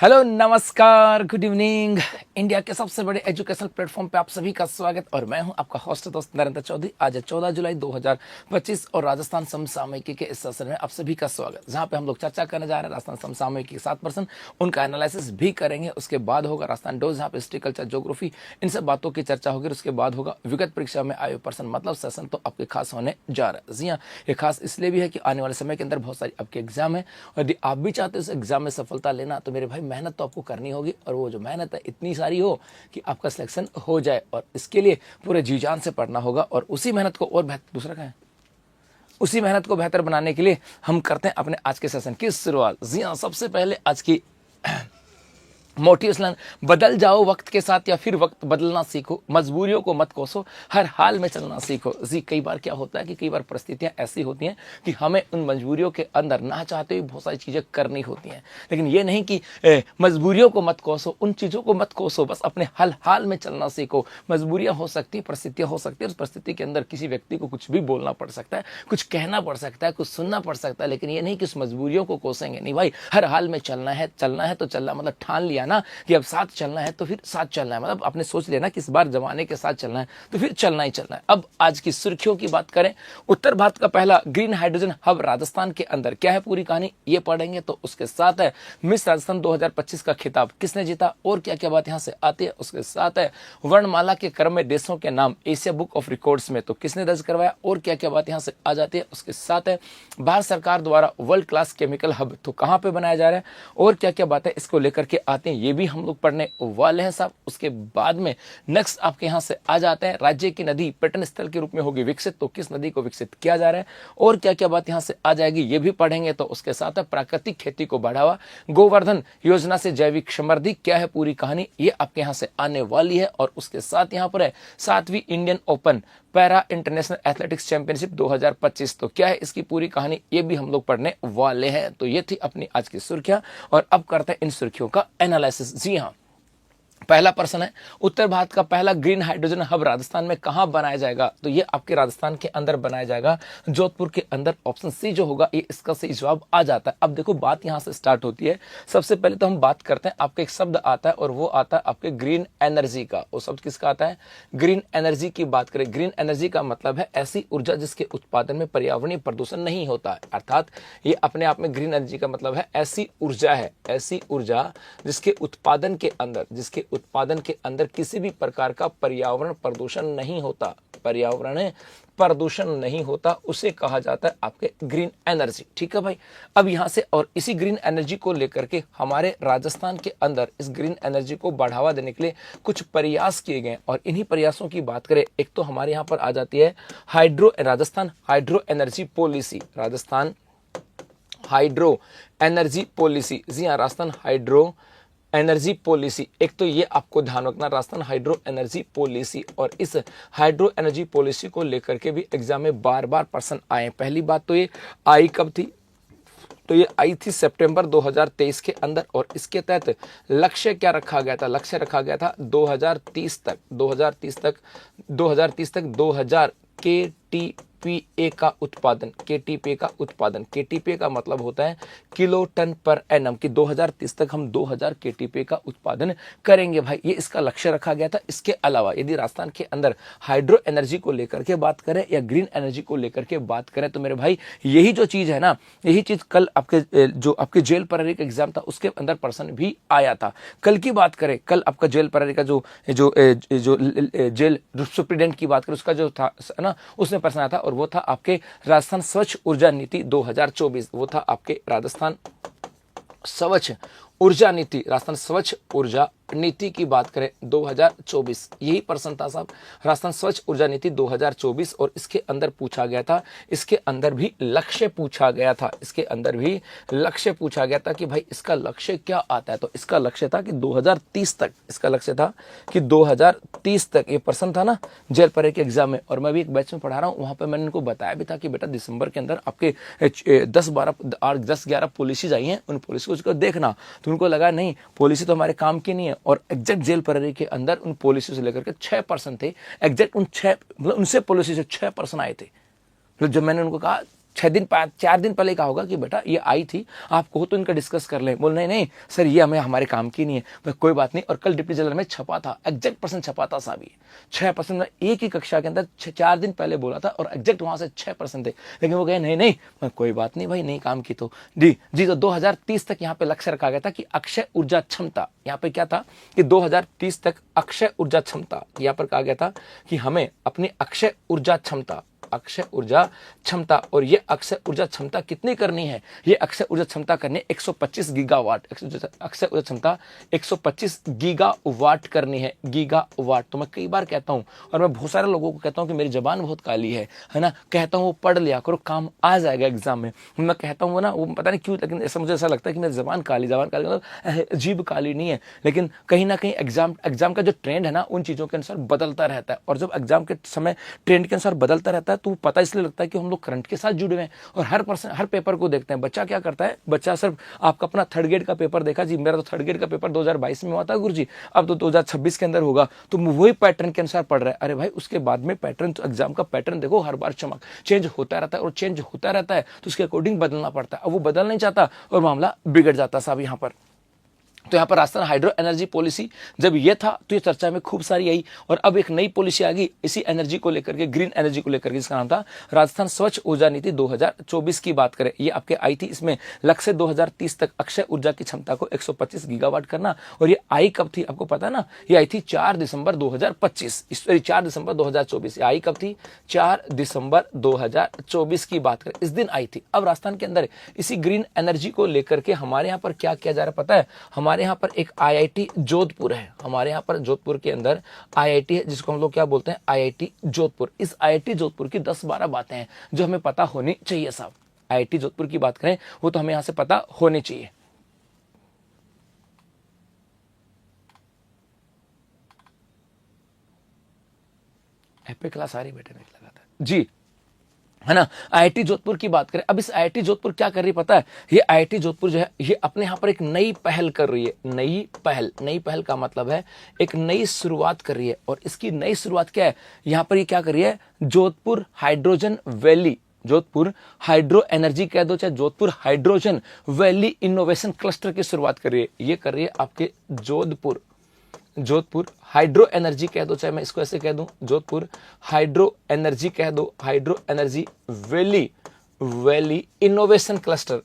Hello नमस्कार good evening. India के सबसे बड़े एजुकेशनल प्लेटफॉर्म पे आप सभी का स्वागत और मैं हूं आपका होस्ट दोस्त नरेंद्र चौधरी। आज है 14 जुलाई 2025 और राजस्थान समसामयिकी के इस सेशन में आप सभी का स्वागत, जहां पे हम लोग चर्चा करने जा रहे हैं राजस्थान समसामयिकी के 7% उनका एनालिसिस भी करेंगे। उसके बाद होगा राजस्थान डोज, जहाँ पे हिस्ट्री, कल्चर, ज्योग्राफी, इन सब बातों की चर्चा होगी। उसके बाद होगा विगत परीक्षा में आए पर्सन, मतलब सेशन तो आपके खास होने जा रहा है। जी हाँ, ये खास इसलिए भी है कि आने वाले समय के अंदर बहुत सारी आपके एग्जाम है और यदि आप भी चाहते हो उस एग्जाम में सफलता लेना तो मेरे भाई मेहनत तो आपको करनी होगी, और वो जो मेहनत है इतनी सारी हो कि आपका सिलेक्शन हो जाए, और इसके लिए पूरे जी जान से पढ़ना होगा। और उसी मेहनत को और बेहतर दूसरा क्या है, उसी मेहनत को बेहतर बनाने के लिए हम करते हैं अपने आज के सेशन की शुरुआत। जी हाँ, सबसे पहले आज की मोटिवेशनल, बदल जाओ वक्त के साथ या फिर वक्त बदलना सीखो, मजबूरियों को मत कोसो, हर हाल में चलना सीखो। जी, कई बार क्या होता है कि कई बार परिस्थितियां ऐसी होती हैं कि हमें उन मजबूरियों के अंदर ना चाहते हुए बहुत सारी चीजें करनी होती हैं, लेकिन ये नहीं कि मजबूरियों को मत कोसो, उन चीजों को मत कोसो, बस अपने हर हाल में चलना सीखो। मजबूरियां हो सकती है, परिस्थितियां हो सकती है, उस परिस्थिति के अंदर किसी व्यक्ति को कुछ भी बोलना पड़ सकता है, कुछ कहना पड़ सकता है, कुछ सुनना पड़ सकता है, लेकिन ये नहीं कि उस मजबूरियों को कोसेंगे। नहीं भाई, हर हाल में चलना है तो चलना, मतलब ठान लिया ना कि अब साथ चलना है तो फिर साथ चलना है, मतलब आपने सोच लिया ना कि इस बार जमाने के साथ चलना है तो फिर चलना ही चलना है। अब आज की सुर्खियों की बात करें, उत्तर भारत का पहला ग्रीन हाइड्रोजन हब राजस्थान के अंदर, क्या है पूरी कहानी ये पढ़ेंगे। तो उसके साथ है मिस राजस्थान 2025 का खिताब किसने जीता और क्या क्या बात यहां से आती है। उसके साथ है वर्णमाला के क्रम में देशों के नाम एशिया बुक ऑफ रिकॉर्ड्स में तो किसने दर्ज करवाया और क्या क्या बात यहां से आ जाती है। उसके साथ है भारत सरकार द्वारा वर्ल्ड क्लास केमिकल हब तो कहां पे बनाया जा रहा है और क्या क्या बातें इसको लेकर के आते हैं, ये भी हम लोग पढ़ने वाले हैं साहब। उसके बाद में नेक्स्ट आपके यहां से आ जाते हैं राज्य की नदी पर्यटन स्थल के रूप में होगी विकसित, तो किस नदी को विकसित किया जा रहा है और क्या क्या बात यहां से आ जाएगी, ये भी पढ़ेंगे। तो उसके साथ है प्राकृतिक खेती को बढ़ावा, गोवर्धन योजना से जैविक समृद्धि, क्या है पूरी कहानी ये आपके यहां से आने वाली है। और उसके साथ यहां पर है 7वीं Indian open para international athletics championship 2025, तो क्या है इसकी पूरी कहानी ये भी हम लोग पढ़ने वाले हैं। तो ये थी अपनी आज की सुर्खियां और अब करते हैं इन सुर्खियों का एनालिसिस। जी हाँ, पहला प्रश्न है उत्तर भारत का पहला ग्रीन हाइड्रोजन हब राजस्थान में कहां बनाया जाएगा, तो ये आपके राजस्थान के अंदर बनाया जाएगा, जोधपुर के अंदर। ऑप्शन सी जो होगा ये इसका सही जवाब आ जाता है। अब देखो बात यहां से स्टार्ट होती है। सबसे पहले तो हम बात करते हैं, आपका एक शब्द आता है और वो आता है आपके ग्रीन एनर्जी का। वो शब्द किसका आता है, ग्रीन एनर्जी की बात करें। ग्रीन एनर्जी का मतलब है ऐसी ऊर्जा जिसके उत्पादन में पर्यावरणीय प्रदूषण नहीं होता है, अर्थात ये अपने आप में ग्रीन एनर्जी का मतलब है ऐसी ऊर्जा है, ऐसी ऊर्जा जिसके उत्पादन के अंदर किसी भी प्रकार का पर्यावरण प्रदूषण नहीं होता, पर्यावरण प्रदूषण नहीं होता, उसे कहा जाता है आपके ग्रीन एनर्जी। ठीक है भाई, अब यहां से और इसी ग्रीन एनर्जी को लेकर के हमारे राजस्थान के अंदर इस ग्रीन एनर्जी को बढ़ावा देने के लिए कुछ प्रयास किए गए और इन्हीं प्रयासों की बात करें, एक तो हमारे यहां पर आ जाती है Rajasthan hydro energy policy, Rajasthan hydro energy policy. जी हाँ, राजस्थान हाइड्रो एनर्जी पॉलिसी, एक तो ये आपको ध्यान रखना, राजस्थान हाइड्रो एनर्जी पॉलिसी। और इस हाइड्रो एनर्जी पॉलिसी को लेकर के भी एग्जाम में बार बार प्रश्न आए। पहली बात तो ये आई कब थी, तो ये आई थी सितंबर 2023 के अंदर, और इसके तहत लक्ष्य क्या रखा गया था, लक्ष्य रखा गया था 2030 तक 2000 केटीपीए का उत्पादन, केटीपीए का उत्पादन, केटीपीए का मतलब होता है किलो टन पर एनम, कि 2030 तक हम 2000 केटीपीए का उत्पादन करेंगे भाई, ये इसका लक्ष्य रखा गया था। इसके अलावा यदि राजस्थान के अंदर हाइड्रो एनर्जी को लेकर के बात करें या ग्रीन एनर्जी को लेकर के बात करें तो मेरे भाई यही जो चीज है ना, यही चीज कल आपके जेल प्रहरी का एग्जाम था उसके अंदर प्रश्न भी आया था। कल की बात करें, कल आपका जेल प्रहरी का जो जेल सुप्रीडेंट की बात करें उसका जो था ना, उसमें प्रश्न आया था और वो था आपके राजस्थान स्वच्छ ऊर्जा नीति 2024, वो था आपके राजस्थान स्वच्छ ऊर्जा नीति, राजस्थान स्वच्छ ऊर्जा नीति की बात करें 2024, यही प्रश्न था साहब, राजस्थान स्वच्छ ऊर्जा नीति 2024। और इसके अंदर पूछा गया था, इसके अंदर भी लक्ष्य पूछा गया था, इसके अंदर भी लक्ष्य पूछा गया था कि भाई इसका लक्ष्य क्या आता है, तो इसका लक्ष्य था कि 2030 तक, इसका लक्ष्य था कि 2030 तक, ये प्रश्न था ना जेल परे के एग्जाम में। और मैं भी एक बैच में पढ़ा रहा हूँ, वहां पर मैंने उनको बताया भी था कि बेटा दिसंबर के अंदर आपके 10-11 पॉलिसीज आई हैं, उन पॉलिसी को देखना। तो उनको लगा नहीं पॉलिसी तो हमारे काम की नहीं है, और एग्जैक्ट जेल प्रहरी के अंदर उन पॉलिसी से लेकर के 6% थे, एग्जैक्ट उन 6 मतलब उनसे पॉलिसी से 6% आए थे। मतलब जब मैंने उनको कहा 4 दिन पहले कहा होगा कि बेटा ये आई थी, आप कहो तो इनका डिस्कस कर लें। बोल नहीं नहीं सर ये हमें हमारे काम की नहीं है। भाई कोई बात नहीं। और कल डिप्टी जनरल में छपा था, एग्जैक्ट परसेंट छपा था साहब, ये 6% में एक ही कक्षा के अंदर 4 दिन पहले बोला था और एग्जैक्ट वहां से 6% थे। लेकिन वो कहे नहीं नहीं कोई बात नहीं भाई, नहीं काम की तो जी तो 2030 तक यहाँ पे लक्ष्य रखा गया था कि अक्षय ऊर्जा क्षमता, यहाँ पे क्या था कि 2030 तक अक्षय ऊर्जा क्षमता, यहाँ पर कहा गया था कि हमें अपनी अक्षय ऊर्जा क्षमता और ये अक्षय ऊर्जा क्षमता कितनी करनी है, ये अक्षय ऊर्जा क्षमता करनी है 125 गीगावाट। अक्षय ऊर्जा क्षमता 125 गीगावाट करनी है, गीगावाट। तो मैं कई बार कहता हूं और मैं बहुत सारे लोगों को कहता हूं कि मेरी जबान बहुत काली है ना, कहता हूं वो पढ़ लिया करो, काम आ जाएगा एग्जाम में। मैं कहता हूं ना, वो पता नहीं क्यों, लेकिन ऐसा मुझे ऐसा लगता है कि मेरी जबान काली मतलब जीभ काली नहीं है, लेकिन कहीं ना कहीं एग्जाम का जो ट्रेंड है ना उन चीजों के अनुसार बदलता रहता है। और जब एग्जाम के समय ट्रेंड के अनुसार बदलता रहता है तो पता इसलिए लगता है कि हम लोग करंट के साथ जुड़े हुए हैं और हर पेपर को देखते हैं। बच्चा क्या करता है, बच्चा सिर्फ आपका अपना थर्ड ग्रेड का पेपर देखा, जी मेरा तो थर्ड ग्रेड का पेपर 2022 में हुआ था गुरुजी, अब तो 2026 के अंदर होगा, तो वही पैटर्न के अनुसार पढ़ रहा है। अरे भाई उसके बाद में पैटर्न, एग्जाम का पैटर्न देखो, हर बार चेंज होता रहता है और चेंज होता रहता है तो उसके अकॉर्डिंग बदलना पड़ता है। अब वो बदल नहीं चाहता और मामला बिगड़ जाता साहब यहाँ पर। तो यहाँ पर राजस्थान हाइड्रो एनर्जी पॉलिसी जब ये था तो ये चर्चा में खूब सारी आई और अब एक नई पॉलिसी आ गई इसी एनर्जी को लेकर के, ग्रीन एनर्जी को लेकर के, जिसका नाम था राजस्थान स्वच्छ ऊर्जा नीति 2024 की बात करें। ये आपके आई थी, इसमें लक्ष्य 2030 तक अक्षय ऊर्जा की क्षमता को 125 गीगावाट करना। और ये आई कब थी आपको पता है ना, ये आई थी 4 दिसंबर 2025, 4 दिसंबर 2024। आई कब थी, 4 दिसंबर 2024 की बात करें, इस दिन आई थी। अब राजस्थान के अंदर इसी ग्रीन एनर्जी को लेकर के हमारे यहाँ पर क्या किया जा रहा है पता है, हमारे यहाँ पर एक आईआईटी जोधपुर है, हमारे यहाँ पर जोधपुर के अंदर आईआईटी है जिसको हम लोग क्या बोलते हैं, आईआईटी जोधपुर। इस आईआईटी जोधपुर की 10-12 बातें हैं जो हमें पता होनी चाहिए साहब। आईआईटी जोधपुर की बात करें वो तो हमें यहाँ से पता होनी चाहिए। एपे क्लास आ रही बेटे मेरी लगातार जी, है ना। आईआईटी जोधपुर की बात करें, अब इस आईआईटी जोधपुर क्या कर रही है पता है, ये आईआईटी जोधपुर जो है ये अपने यहाँ पर एक नई पहल कर रही है। नई पहल का मतलब है एक नई शुरुआत कर रही है। और इसकी नई शुरुआत क्या है, यहाँ पर ये क्या कर रही है, Jodhpur hydrogen valley, Jodhpur hydro energy कह दो चाहे Jodhpur hydrogen valley innovation cluster की शुरुआत कर रही है। ये कर रही है आपके जोधपुर हाइड्रो एनर्जी कह दो, चाहे मैं इसको ऐसे कह दूं, जोधपुर हाइड्रो एनर्जी कह दो, hydro energy valley innovation cluster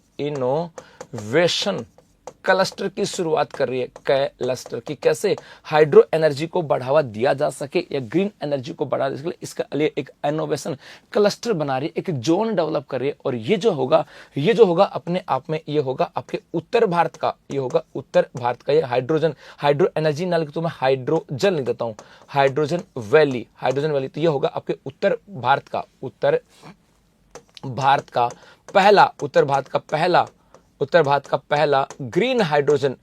की शुरुआत कर रही है, क्लस्टर की। कैसे हाइड्रो एनर्जी को बढ़ावा दिया जा सके या ग्रीन एनर्जी को बढ़ावा देने के लिए इसके लिए एक इनोवेशन क्लस्टर बना रही है, एक जोन डेवलप कर रही है। और ये जो होगा अपने आप में ये होगा आपके उत्तर भारत का, ये होगा उत्तर भारत का। ये हाइड्रो एनर्जी ना लिख तो मैं हाइड्रोजन लिख देता हूं, हाइड्रोजन वैली। तो ये होगा आपके उत्तर भारत का पहला ग्रीन हाइड्रोजन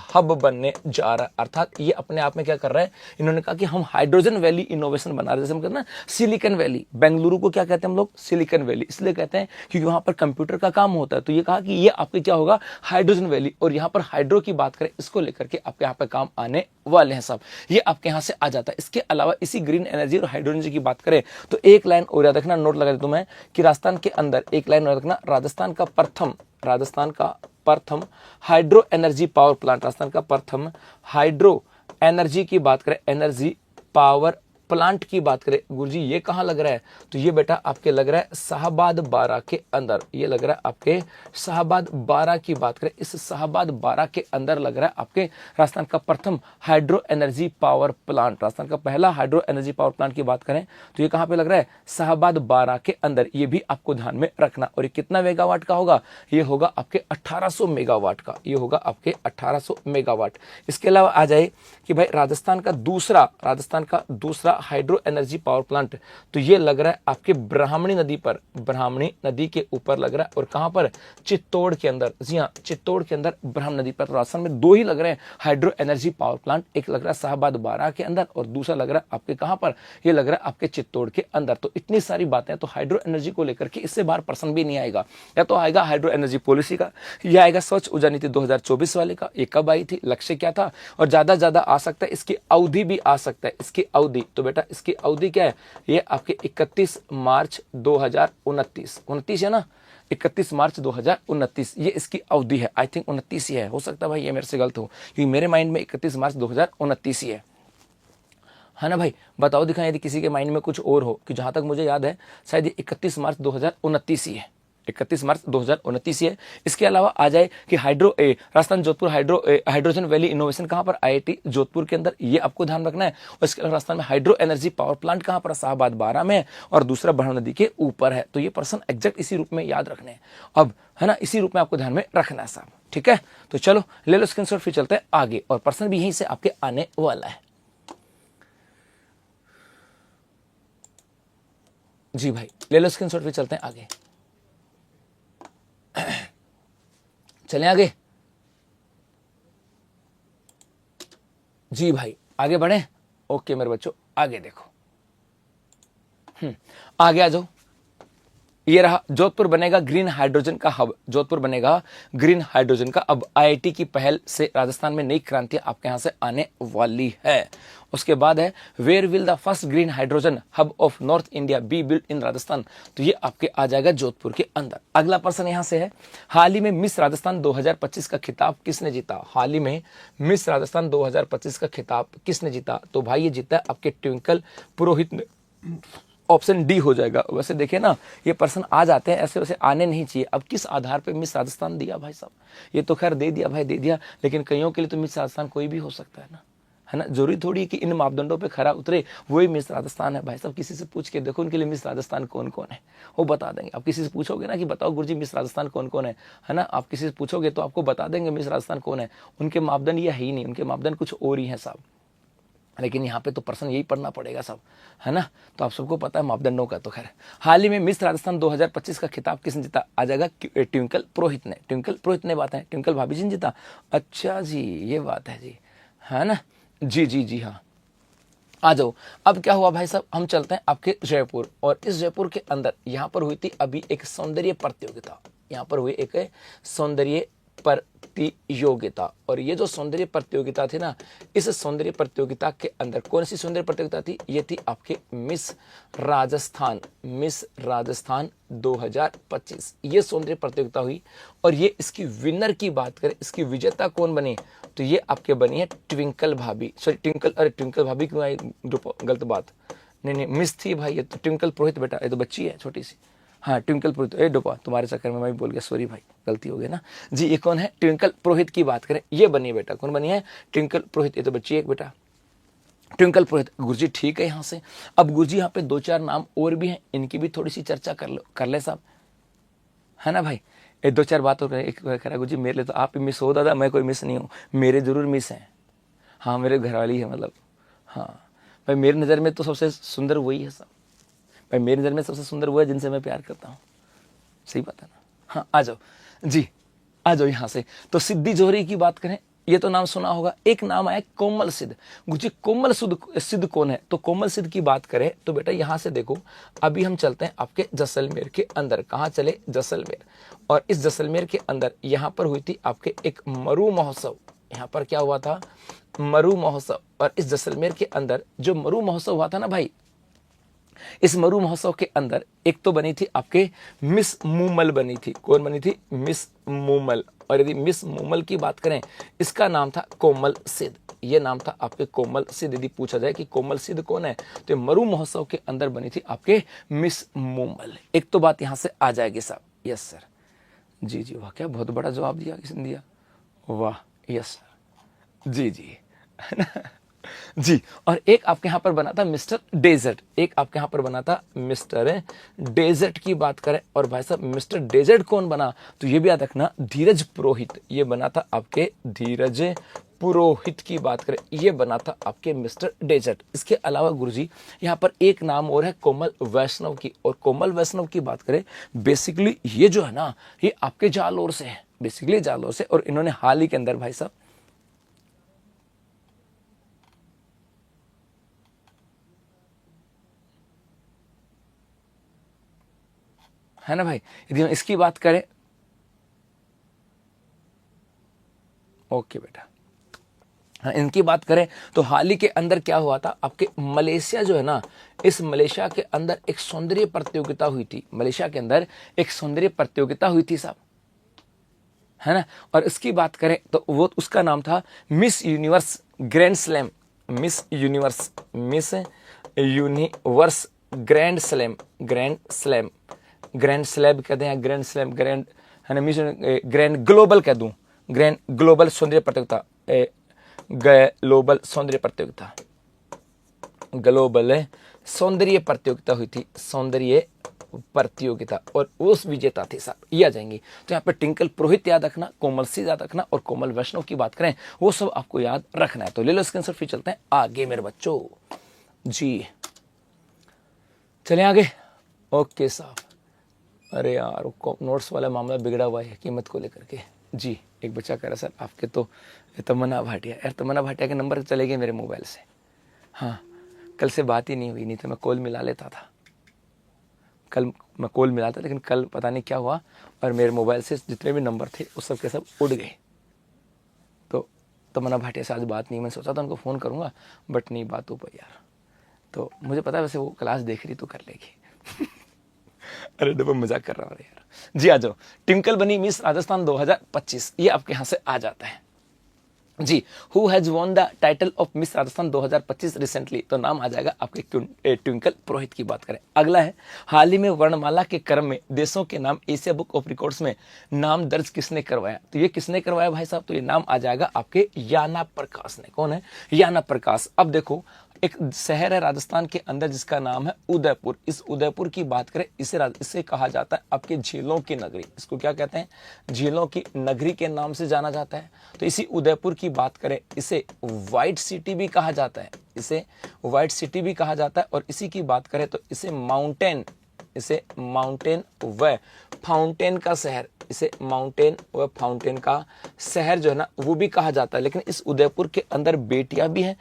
हब बनने जा रहा है। अर्थात ये अपने आप में क्या कर रहा है, इन्होंने कहा कि हम हाइड्रोजन वैली इनोवेशन बना रहे हैं। जैसे हम कहते हैं ना सिलिकॉन वैली, बेंगलुरु को क्या कहते हैं हम लोग, सिलिकॉन वैली इसलिए कहते हैं क्योंकि वहां पर कंप्यूटर का काम होता है। तो ये कहा कि ये आपके क्या होगा, हाइड्रोजन वैली। और यहाँ पर हाइड्रो की बात करें, इसको लेकर के आपके यहाँ पे काम आने वाले हैं सब, ये आपके यहाँ से आ जाता है। इसके अलावा इसी ग्रीन एनर्जी और हाइड्रो एनर्जी की बात करें तो एक लाइन और याद रखना, नोट लगा देता हूं मैं कि राजस्थान के अंदर एक लाइन और रखना, राजस्थान का प्रथम hydro energy power plant, Rajasthan का प्रथम हाइड्रो एनर्जी की बात करें, एनर्जी पावर प्लांट की बात करें, गुरुजी ये कहां लग रहा है, तो ये बेटा आपके लग रहा है शाहबाद बारा के अंदर। ये लग रहा है आपके शाहबाद बारा की बात करें, इस शाहबाद बारा के अंदर लग रहा है आपके राजस्थान का प्रथम hydro energy power plant. Rajasthan का पहला हाइड्रो एनर्जी पावर प्लांट की बात करें तो ये कहां पे लग रहा है, शाहबाद बारा के अंदर। ये भी आपको ध्यान में रखना। और ये कितना मेगावाट का होगा, ये होगा आपके 1800 मेगावाट का, ये होगा आपके 1800 मेगावाट। इसके अलावा आ जाए कि भाई राजस्थान का दूसरा हाइड्रो एनर्जी पावर प्लांट, तो ये लग रहा है आपके ब्राह्मणी नदी के ऊपर लग रहा है। और कहां पर, चित्तौड़ के अंदर। जी हाँ, चित्तौड़ के अंदर ब्राह्मणी नदी पर। राजस्थान में 2 ही लग रहे हैं हाइड्रो एनर्जी पावर प्लांट, एक लग रहा है शाहबाद बारा के अंदर और दूसरा लग रहा है आपके कहां पर, ये लग रहा है आपके चित्तौड़ के अंदर। तो इतनी सारी बातें, तो हाइड्रो एनर्जी को लेकर के इससे बाहर प्रश्न भी नहीं आएगा। या तो आएगा हाइड्रो एनर्जी पॉलिसी का, या आएगा स्वच्छ ऊर्जा नीति 2024 वाले का, ये कब आई थी, लक्ष्य क्या था, और ज्यादा आ सकता है इसकी अवधि भी आ सकता है, इसकी अवधि। तो बेटा इसकी अवधि क्या है, ये आपके 31 मार्च 2029, 29 है ना, 31 मार्च 2029 ये इसकी अवधि है। आई थिंक 29 ही है, हो सकता है भाई ये मेरे से गलत हो, क्योंकि मेरे माइंड में 31 मार्च 2029 ही है ना भाई। बताओ दिखाएं यदि किसी के माइंड में कुछ और हो, कि जहां तक मुझे याद है शायद ये 31 मार्च 2029 ही है, 31 मार्च 2029 ही है। इसके अलावा आ जाए कि Rajasthan Jodhpur hydrogen valley innovation कहां पर, IIT जोधपुर के अंदर, ये आपको ध्यान रखना है। और इसके अलावा राजस्थान में हाइड्रो एनर्जी पावर प्लांट कहां पर, शाहबाद 12 में है, और दूसरा बरहन नदी के ऊपर है। तो ये पर्सन एग्जैक्ट इसी रूप में याद रखने हैं अब, है ना, इसी रूप में आपको ध्यान में रखना है साहब, ठीक है। तो चलो ले लो स्क्रीनशॉट, फिर चलते हैं आगे, और पर्सन भी यहीं से आपके आने वाला है। जी भाई ले लो स्क्रीनशॉट, फिर चलते हैं आगे। चलें आगे, जी भाई आगे बढ़े। ओके मेरे बच्चों आगे देखो, आगे आ जाओ। ये रहा, जोधपुर बनेगा ग्रीन हाइड्रोजन का हब, जोधपुर बनेगा ग्रीन हाइड्रोजन का। अब IIT की पहल से राजस्थान में नई क्रांतियां आपके यहां से आने वाली है। उसके बाद है, where will the first green hydrogen hub of north India be built in Rajasthan, तो ये आपके आ जाएगा जोधपुर के अंदर। अगला पर्सन यहां से है, हाल ही में मिस राजस्थान 2025 का खिताब किसने जीता, हाल ही में मिस राजस्थान 2025 का खिताब किसने जीता, तो भाई ये जीता है आपके ट्विंकल पुरोहित ने। ऑप्शन डी हो जाएगा। वैसे देखिए ना, ये पर्सन आ जाते हैं ऐसे, वैसे आने नहीं चाहिए। अब किस आधार पे मिस राजस्थान दिया भाई साहब, ये तो खैर दे दिया भाई, दे दिया, लेकिन कईयों के लिए तो मिस राजस्थान कोई भी हो सकता है ना, जरूरी थोड़ी कि इन मापदंडों पे खरा उतरे वही मिस राजस्थान है। भाई साहब किसी से पूछ के देखो उनके लिए मिस राजस्थान कौन कौन है, वो बता देंगे। आप किसी से पूछोगे ना कि बताओ गुरुजी मिस राजस्थान कौन कौन है ना, आप किसी से पूछोगे तो आपको बता देंगे मिस राजस्थान कौन है। उनके मापदंड ये है ही नहीं, उनके मापदंड कुछ और ही है साहब। लेकिन यहाँ पे तो पर्सन यही पढ़ना पड़ेगा सब, है ना। तो आप सबको पता है मापदंडों का। तो खैर हाल ही में मिस राजस्थान 2025 का खिताब किसने जीता, आ जाएगा ट्विंकल पुरोहित ने। ट्विंकल पुरोहित ने बात है, ट्विंकल भाभी जी ने जीता। अच्छा जी ये बात है जी, है ना, जी जी जी हाँ। आ जाओ, अब क्या हुआ भाई साहब, हम चलते हैं आपके जयपुर, और इस जयपुर के अंदर यहाँ पर हुई थी अभी एक सौंदर्य प्रतियोगिता, यहाँ पर हुई एक सौंदर्य प्रतियोगिता। और ये जो सौंदर्य प्रतियोगिता थी ना, इस सौंदर्य प्रतियोगिता के अंदर कौन सी सौंदर्य प्रतियोगिता थी, ये थी आपके मिस राजस्थान 2025, ये सौंदर्य प्रतियोगिता हुई। और ये इसकी विनर की बात करें, इसकी विजेता कौन बनी, तो ये आपके बनी है ट्विंकल भाभी, सॉरी ट्विंकल भाभी क्यों आई, गलत बात, नहीं मिस थी भाई, ये तो ट्विंकल पुरोहित बेटा, ये तो बच्ची है छोटी सी, हाँ ट्विंकल पुरोहित, ए डोपा तुम्हारे चक्कर में मैं भी बोल गया, सॉरी भाई गलती हो गई ना जी। ये कौन है, ट्विंकल पुरोहित की बात करें, ये बनी है बेटा, कौन बनी है, ट्विंकल पुरोहित, ये तो बच्ची है बेटा ट्विंकल पुरोहित। गुरुजी ठीक है यहाँ से। अब गुरुजी यहाँ पे 2-4 नाम और भी हैं, इनकी भी थोड़ी सी चर्चा कर ले साहब, है ना भाई। एक 2-4 बात और एक कह रहा गुरुजी मेरे लिए तो आप ही मिस हो दादा, मैं कोई मिस नहीं हूँ, मेरे जरूर मिस हैं, हाँ मेरे घर वाली है मतलब, हाँ भाई मेरी नज़र में तो सबसे सुंदर वही है साहब, भाई मेरी नज़र में सबसे सुंदर वो है जिनसे मैं प्यार करता हूँ, सही बात है ना। हाँ आ जाओ जी, आ जाओ यहाँ से। तो सिद्धि जोहरी की बात करें, ये तो नाम सुना होगा। एक नाम आया कोमल सिद्ध, गुरुजी कोमल सिद्ध कौन है, तो कोमल सिद्ध की बात करें तो बेटा यहाँ से देखो, अभी हम चलते हैं आपके जैसलमेर के अंदर। कहाँ चले, जैसलमेर। और इस जैसलमेर के अंदर यहाँ पर हुई थी आपके एक मरु महोत्सव, यहाँ पर क्या हुआ था, मरु महोत्सव। और इस जैसलमेर के अंदर जो मरु महोत्सव हुआ था ना भाई, इस मरु महोत्सव के अंदर एक तो बनी थी आपके मिस मूमल बनी थी, कौन बनी थी, मिस मूमल। और यदि मिस मूमल की बात करें, इसका नाम था कोमल सिद्ध, ये नाम था आपके कोमल सिद्ध। यदि पूछा जाए कि कोमल सिद्ध कौन है, तो मरु महोत्सव के अंदर बनी थी आपके मिस मूमल। एक तो बात यहां से आ जाएगी साहब, यस सर, जी जी वाह क्या बहुत बड़ा जवाब दिया किसने दिया, वाह यस सर, जी जी जी। और एक आपके यहां पर बना था मिस्टर डेजर्ट, एक आपके यहां पर बना था मिस्टर डेजर्ट की बात करें। और भाई साहब मिस्टर डेजर्ट कौन बना, तो ये भी याद रखना धीरज पुरोहित, ये बना था आपके धीरज पुरोहित की बात करें, ये बना था आपके मिस्टर डेजर्ट। इसके अलावा गुरुजी यहाँ पर एक नाम और है कोमल वैष्णव की। और कोमल वैष्णव की बात करें, बेसिकली ये जो है ना, ये आपके जालौर से है, बेसिकली जालौर से। और इन्होंने हाल ही के अंदर भाई साहब, है ना भाई, यदि हम इसकी बात करें, ओके बेटा हाँ, इनकी बात करें तो हाल ही के अंदर क्या हुआ था, आपके मलेशिया जो है ना, इस मलेशिया के अंदर एक सौंदर्य प्रतियोगिता हुई थी। मलेशिया के अंदर एक सौंदर्य प्रतियोगिता हुई थी साहब, है ना। और इसकी बात करें तो वो उसका नाम था miss universe grand slam. Miss universe grand slam, grand slab कहते हैं, ग्रैंड स्लैम, ग्रैंड है ना, मिस ग्रैंड ग्लोबल कह दूं, ग्रैंड ग्लोबल सौंदर्य प्रतियोगिता, ग्लोबल सौंदर्य प्रतियोगिता, ग्लोबल सौंदर्य प्रतियोगिता हुई थी, सौंदर्य प्रतियोगिता, और उस विजेता थे साहब, ये आ जाएंगे। तो यहाँ पे टिंकल पुरोहित याद रखना, कोमल सिंह याद रखना, और कोमल वैष्णव की बात करें वो सब आपको याद रखना है। तो ले लो स्क्रीनशॉट, फिर चलते हैं आगे मेरे बच्चों जी, चलें आगे। ओके साहब, अरे यार नोट्स वाला मामला बिगड़ा हुआ है कीमत को लेकर के जी। एक बच्चा कह रहा सर आपके तो तमन्ना भाटिया, यार तमन्ना भाटिया के नंबर चले गए मेरे मोबाइल से। हाँ, कल से बात ही नहीं हुई, नहीं तो मैं कॉल मिला लेता था, कल मैं कॉल मिला था, लेकिन कल पता नहीं क्या हुआ और मेरे मोबाइल से जितने भी नंबर थे उस सब के सब उड़ गए। तो तमन्ना भाटिया से आज बात नहीं, मैं सोचा था उनको फ़ोन करूँगा बट नहीं बात हो पाई यार। तो मुझे पता है वैसे वो क्लास देख रही तो कर लेगी अरे डब्बा मजाक कर रहा हूँ यार जी। आ जाओ, टिंकल बनी मिस राजस्थान 2025, ये आपके यहाँ से आ जाता है जी। Who has won the title of miss Rajasthan 2025 recently, तो नाम आ जाएगा आपके ट्विंकल पुरोहित की बात करें। अगला है, हाल ही में वर्णमाला के क्रम में देशों के नाम एशिया बुक ऑफ रिकॉर्ड्स में नाम दर्ज किसने करवाया, तो ये किसने करवाया भाई साहब, तो ये नाम आ जाएगा आपके याना प्रकाश ने। कौन है, याना प्रकाश। अब देखो, एक शहर है राजस्थान के अंदर जिसका नाम है उदयपुर। इस उदयपुर की बात करें, इसे कहा जाता है आपके झीलों की नगरी। इसको क्या कहते हैं, झीलों की नगरी के नाम से जाना जाता है। तो इसी उदयपुर की बात करें, इसे व्हाइट सिटी भी कहा जाता है, इसे व्हाइट सिटी भी कहा जाता है। और इसी की बात करें तो इसे माउंटेन व फाउंटेन का शहर, इसे माउंटेन व फाउंटेन का शहर जो है ना वो भी कहा जाता है। लेकिन इस उदयपुर के अंदर बेटियां भी हैं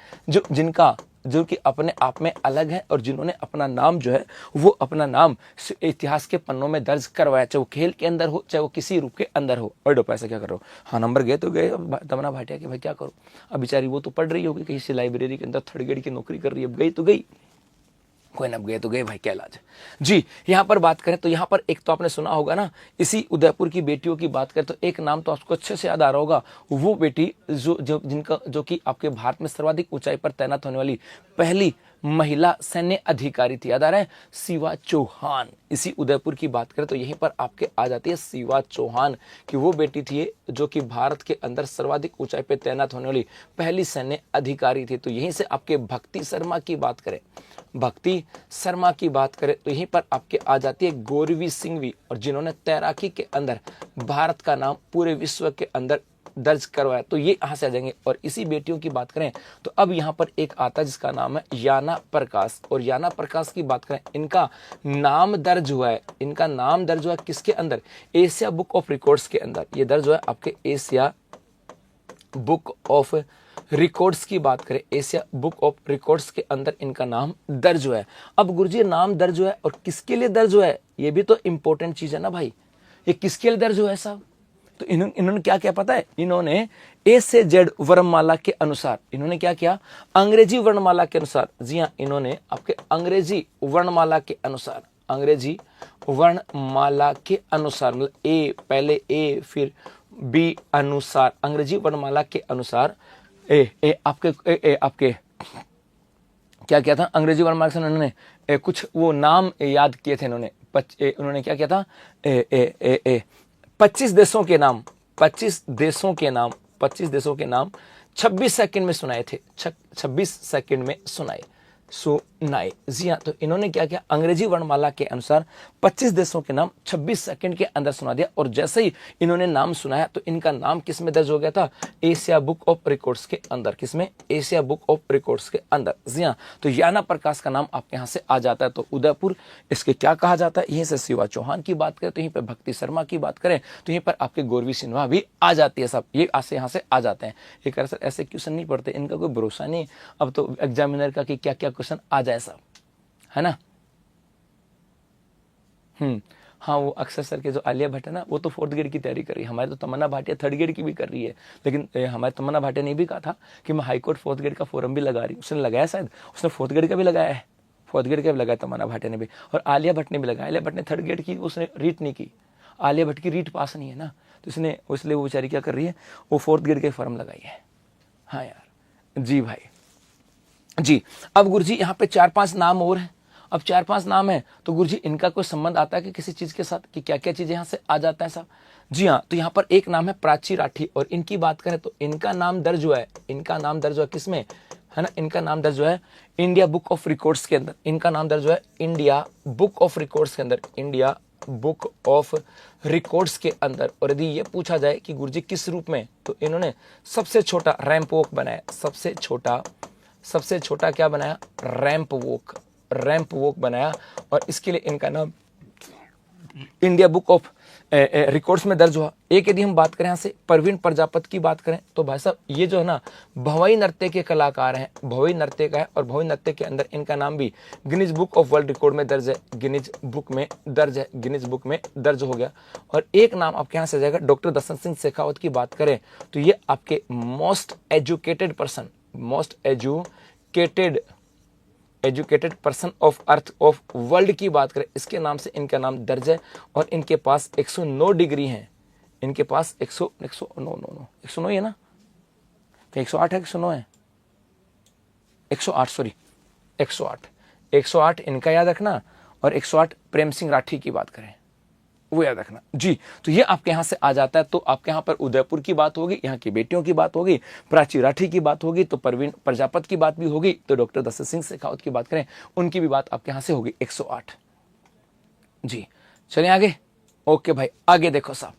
जो कि अपने आप में अलग है, और जिन्होंने अपना नाम जो है वो अपना नाम इतिहास के पन्नों में दर्ज करवाया, चाहे वो खेल के अंदर हो चाहे वो किसी रूप के अंदर हो। और डो पैसा क्या कर रहे हो, हाँ नंबर गए तो गए। तमन्ना भाटिया के भाई क्या करो, अब बेचारी वो तो पढ़ रही होगी कहीं से लाइब्रेरी के अंदर, थर्ड ग्रेड की नौकरी कर रही है, अब गई तो गई, कोई न गए तो गए भाई, क्या इलाज है जी। यहाँ पर बात करें तो यहाँ पर एक तो आपने सुना होगा ना, इसी उदयपुर की बेटियों की बात करें तो एक नाम तो आपको अच्छे से याद आ रहा होगा, वो बेटी जो कि आपके भारत में सर्वाधिक ऊंचाई पर तैनात होने वाली पहली महिला सैन्य अधिकारी थी, याद आ रहा है, शिवा चौहान। इसी उदयपुर की बात करें तो यहीं पर आपके आ जाती है शिवा चौहान, कि वो बेटी थी जो कि भारत के अंदर सर्वाधिक ऊंचाई पर तैनात होने वाली पहली सैन्य अधिकारी थी। तो यहीं से आपके भक्ति शर्मा की बात करें तो यहीं पर आपके आ जाती है गौरवी सिंघवी, और जिन्होंने तैराकी के अंदर भारत का नाम पूरे विश्व के अंदर दर्ज करवाया, तो ये यहाँ से आ जाएंगे। और इसी बेटियों की बात करें तो अब यहाँ पर एक आता है जिसका नाम है याना प्रकाश। और याना प्रकाश की बात करें, इनका नाम दर्ज हुआ है किसके अंदर, एशिया बुक ऑफ रिकॉर्ड्स के अंदर। ये दर्ज हुआ है आपके एशिया बुक ऑफ रिकॉर्ड्स की बात करें, एशिया बुक ऑफ रिकॉर्ड्स के अंदर इनका नाम दर्ज हुआ है। अब गुरुजी नाम दर्ज हुआ है और किसके लिए दर्ज हुआ है, ये भी तो इंपॉर्टेंट चीज है ना भाई, ये किसके लिए दर्ज हुआ है साहब। तो इन्होंने क्या किया पता है, इन्होंने ए से जेड वर्णमाला के अनुसार, इन्होंने क्या किया, अंग्रेजी वर्णमाला के अनुसार, जी हाँ, इन्होंने आपके अंग्रेजी वर्णमाला के अनुसार, अंग्रेजी वर्णमाला के अनुसार, मतलब ए पहले ए फिर बी अनुसार, अंग्रेजी वर्णमाला के अनुसार आपके क्या किया था, अंग्रेजी वर्णमाला से उन्होंने कुछ वो नाम याद किए थे। उन्होंने क्या किया था, 25 देशों के नाम 26 सेकंड में सुनाए थे, 26 सेकंड में सुनाए। जी हाँ, तो इन्होंने क्या किया, अंग्रेजी वर्णमाला के अनुसार 25 देशों के नाम 26 सेकंड के अंदर सुना दिया। और जैसे ही इन्होंने नाम सुनाया तो इनका नाम किस में दर्ज हो गया था, एशिया बुक ऑफ रिकॉर्ड्स के अंदर। किसमें, एशिया बुक ऑफ रिकॉर्ड्स के अंदर। जी हाँ, तो याना प्रकाश का नाम आपके यहाँ से आ जाता है। तो उदयपुर इसके क्या कहा जाता है, यहीं से शिवा चौहान की बात करें तो यहीं पर भक्ति शर्मा की बात करें तो यहीं पर आपके गौरवी सिन्हा भी आ जाती है। सब ये यहाँ से आ जाते हैं। एक ऐसे क्वेश्चन नहीं पढ़ते, इनका कोई भरोसा नहीं अब तो एग्जामिनर का कि क्या क्या क्वेश्चन आ जाए सब, है ना। हाँ वो अक्षर सर के जो आलिया भट्ट है ना, वो तो 4th ग्रेड की तैयारी कर रही है। हमारी तो तमन्ना भाटिया 3rd ग्रेड की भी कर रही है। लेकिन हमारी तमन्ना भाटिया ने भी कहा था कि मैं हाईकोर्ट 4th ग्रेड का फॉर्म भी लगा रही हूँ। उसने लगाया, शायद उसने 4th ग्रेड का भी लगाया है, 4th ग्रेड का भी लगाया तमन्ना भाटिया ने भी, और आलिया भट्ट ने भी लगाया। आलिया भट्ट ने 3rd ग्रेड की, उसने रीट नहीं की, आलिया भट्ट की रीट पास नहीं है ना, तो इसने इसलिए वो बेचारी क्या कर रही है, वो 4th ग्रेड के फॉर्म लगाई है। हाँ यार जी भाई जी। अब गुरुजी यहाँ पे 4-5 नाम और हैं। अब 4-5 नाम है तो गुरुजी इनका कोई संबंध आता है कि किसी चीज के साथ, कि क्या क्या चीजें यहाँ से आ जाता है साहब? जी हाँ, तो यहाँ पर एक नाम है प्राची राठी, और इनकी बात करें तो इनका नाम दर्ज हुआ है, इनका नाम दर्ज हुआ है किसमें, है ना, इनका नाम दर्ज हुआ है इंडिया बुक ऑफ रिकॉर्ड्स के अंदर। इनका नाम दर्ज हुआ है इंडिया बुक ऑफ रिकॉर्ड्स के अंदर, इंडिया बुक ऑफ रिकॉर्ड्स के अंदर। और यदि ये पूछा जाए कि गुरुजी किस रूप में, तो इन्होंने सबसे छोटा रैंप वॉक बनाया, सबसे छोटा क्या बनाया, रैंप वॉक बनाया, और इसके लिए इनका नाम इंडिया बुक ऑफ रिकॉर्ड्स में दर्ज हुआ। एक यदि हम बात करें यहाँ से प्रवीण प्रजापति की बात करें, तो भाई साहब ये जो है ना भवई नृत्य के कलाकार हैं, भवई नृत्य का है, और भवई नृत्य के अंदर इनका नाम भी Guinness book of world record में दर्ज है, गिनीज बुक में दर्ज हो गया। और एक नाम आपके यहाँ से आ जाएगा, डॉक्टर दशन सिंह शेखावत की बात करें तो ये आपके most educated person of earth of world की बात करें, इसके नाम से इनका नाम दर्ज है। और इनके पास 109 डिग्री हैं, इनके पास 109 है ना, 108 है, 109 है, 108 इनका याद रखना। और 108 प्रेम सिंह राठी की बात करें, वो याद रखना जी। तो ये आपके यहां से आ जाता है। तो आपके यहां पर उदयपुर की बात होगी, यहाँ की बेटियों की बात होगी, प्राची राठी की बात होगी, तो प्रवीण प्रजापति की बात भी होगी, तो डॉक्टर दशन सिंह शेखावत की बात करें उनकी भी बात आपके यहां से होगी, 108 जी। चलिए आगे, ओके भाई आगे देखो साहब,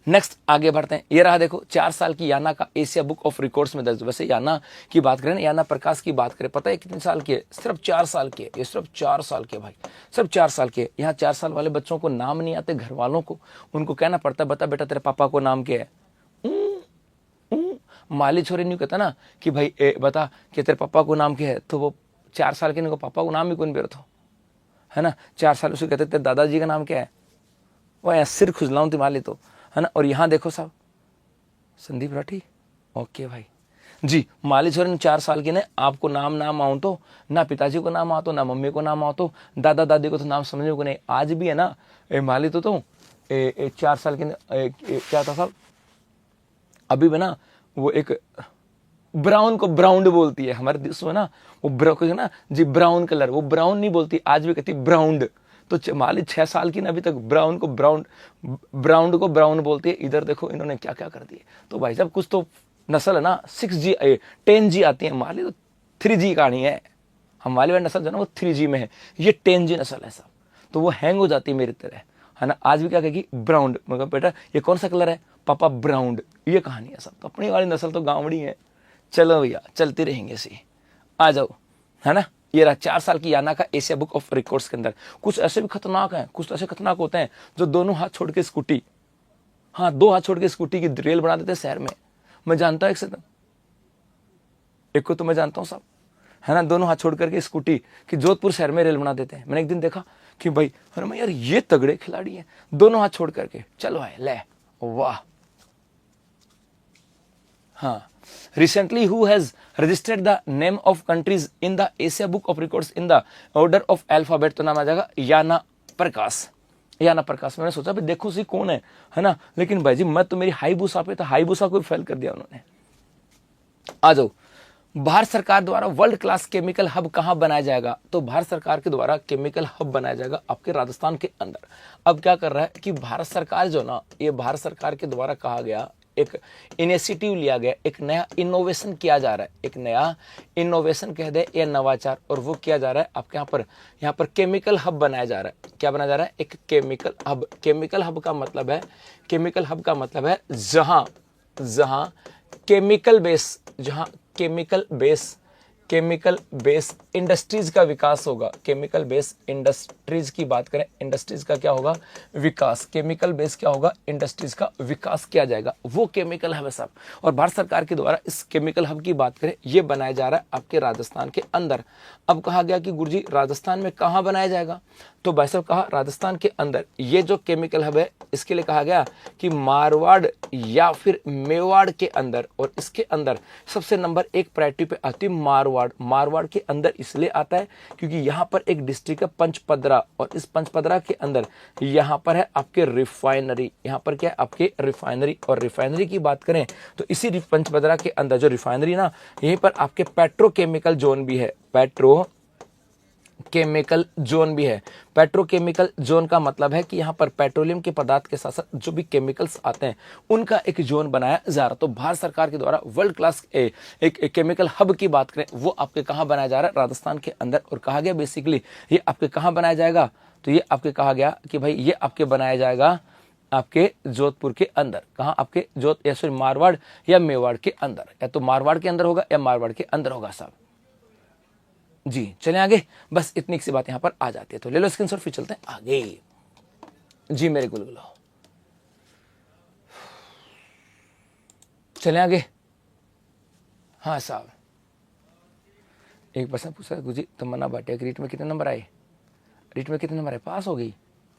नेक्स्ट आगे बढ़ते हैं। ये रहा देखो 4 साल की याना का एशिया बुक ऑफ रिकॉर्ड्स में दर्ज। वैसे याना की बात करें, याना प्रकाश की बात करें, पता है कितने साल की है, सिर्फ 4 साल की है, ये सिर्फ 4 साल के भाई, सिर्फ 4 साल के। यहाँ 4 साल वाले बच्चों को नाम नहीं आते, घर वालों को उनको कहना पड़ता है, बता बेटा तेरे पापा को नाम क्या है। माली छोरे नहीं कहता ना कि भाई बता कि तेरे पापा को नाम क्या है, तो वो 4 साल के पापा को नाम ही कौन बेरत हो, है ना। 4 साल उसे कहते तेरे दादाजी का नाम क्या है, वो यहाँ सिर खुजलाऊं माली तो, है ना। और यहाँ देखो साहब संदीप राठी, ओके भाई जी। माली छोरे 4 साल के ने आपको नाम आओ तो, ना पिताजी को नाम आओ तो, ना मम्मी को नाम आओ तो, दादा दादी को तो नाम समझने को नहीं। आज भी है ना माली तो 4 साल के क्या था साहब, अभी भी ना वो एक ब्राउन को ब्राउन बोलती है हमारे देश में ना, वो ना जी ब्राउन कलर, वो ब्राउन नहीं बोलती, आज भी कहती ब्राउन। तो माली 6 साल की ना अभी तक ब्राउन को ब्राउन बोलती है। इधर देखो इन्होंने क्या क्या कर दिए। तो भाई साहब कुछ तो नस्ल है ना 6G 10G आती है, माली तो 3G कहानी है। हमारी वाली नस्ल जो है ना वो 3G में है, ये 10G नस्ल है साहब, तो वो हैंग हो जाती है मेरी तरह, है ना। आज भी क्या कहेगी ब्राउन, मगर बेटा ये कौन सा कलर है, पापा ब्राउन, ये कहानी है सब। तो अपनी वाली नस्ल तो गाँवड़ी है। चलो भैया चलते रहेंगे सी, आ जाओ, है ना। ये रहा 4 साल की याना का एशिया बुक ऑफ रिकॉर्ड्स के अंदर। कुछ ऐसे भी खतरनाक हैं, कुछ ऐसे खतरनाक होते हैं जो दोनों हाथ छोड़ के स्कूटी, हाँ 2 हाथ छोड़ के स्कूटी की रेल बना देते हैं शहर में। मैं जानता हूँ एक को तो मैं जानता हूँ साहब, है ना, दोनों हाथ छोड़ करके स्कूटी की जोधपुर शहर में रेल बना देते हैं। मैंने एक दिन देखा कि भाई अरे मैं यार ये तगड़े खिलाड़ी हैं, दोनों हाथ छोड़ करके चलो है ले, वाह। हाँ, recently who has registered the name of countries in the Asia Book of Records in the order of alphabet, तो नाम आ जाएगा याना प्रकाश। मैंने सोचा भाई देखो सी कौन है ना, लेकिन भाई जी मैं तो मेरी हाईबूसा पे था, हाईबूसा को फेल कर दिया उन्होंने। आ जाओ, भारत सरकार द्वारा वर्ल्ड क्लास केमिकल हब कहाँ बनाया जाएगा, तो भारत सरकार के द्वारा केमिकल हब बनाया जाएगा आपके राजस्थान के अंदर। अब क्या कर रहा है कि भारत सरकार जो ना, ये भारत सरकार के द्वारा कहा गया, एक इनिशिएटिव लिया गया, एक नया इनोवेशन किया जा रहा है, एक नया इनोवेशन कह दे या नवाचार, और वो किया जा रहा है आपके यहाँ पर केमिकल हब बनाया जा रहा है। क्या बनाया जा रहा है, एक केमिकल हब। केमिकल हब का मतलब है जहां केमिकल बेस इंडस्ट्रीज का विकास होगा। केमिकल बेस इंडस्ट्रीज की बात करें, इंडस्ट्रीज का क्या होगा, विकास। केमिकल बेस क्या होगा, इंडस्ट्रीज का विकास किया जाएगा, वो केमिकल हब है साहब। और भारत सरकार के द्वारा इस केमिकल हब की बात करें, ये बनाया जा रहा है आपके राजस्थान के अंदर। अब कहा गया कि गुरुजी राजस्थान में कहाँ बनाया जाएगा, तो भाई साहब कहा राजस्थान के अंदर ये जो केमिकल हब है इसके लिए कहा गया कि मारवाड़ या फिर मेवाड़ के अंदर, और इसके अंदर सबसे नंबर 1 प्रायोरिटी पे आती है मारवाड़। मारवाड़ के अंदर इसलिए आता है क्योंकि यहाँ पर एक डिस्ट्रिक्ट है पंचपदरा, और इस पंचपदरा के अंदर यहाँ पर है आपके रिफाइनरी। यहाँ पर क्या है आपके रिफाइनरी, और रिफाइनरी की बात करें तो इसी पंचपदरा के अंदर जो रिफाइनरी ना, यहीं पर आपके पेट्रोकेमिकल जोन भी है। पेट्रोकेमिकल जोन भी है। पेट्रोकेमिकल जोन का मतलब है कि यहाँ पर पेट्रोलियम के पदार्थ के साथ साथ जो भी केमिकल्स आते हैं उनका एक जोन बनाया जा रहा। तो भारत सरकार के द्वारा वर्ल्ड क्लास एक केमिकल हब की बात करें, वो आपके कहाँ बनाया जा रहा है? राजस्थान के अंदर। और कहा गया बेसिकली ये आपके कहाँ बनाया जाएगा? तो ये आपके कहा गया कि भाई ये आपके बनाया जाएगा आपके जोधपुर के अंदर। कहाँ? आपके या फिर मारवाड़ या मेवाड़ के अंदर, या तो मारवाड़ के अंदर होगा या मारवाड़ के अंदर होगा साहब जी। चलें आगे, बस इतनी सी बात यहाँ पर आ जाती है। तो ले लो स्क्रीनशॉट, फिर चलते हैं आगे जी मेरे गुलगुलो। चलें आगे। हाँ साहब, एक पर्सन पूछा गुजी तमन्ना भाटिया की रीट में कितने नंबर आए? रीट में कितने नंबर आए? पास हो गई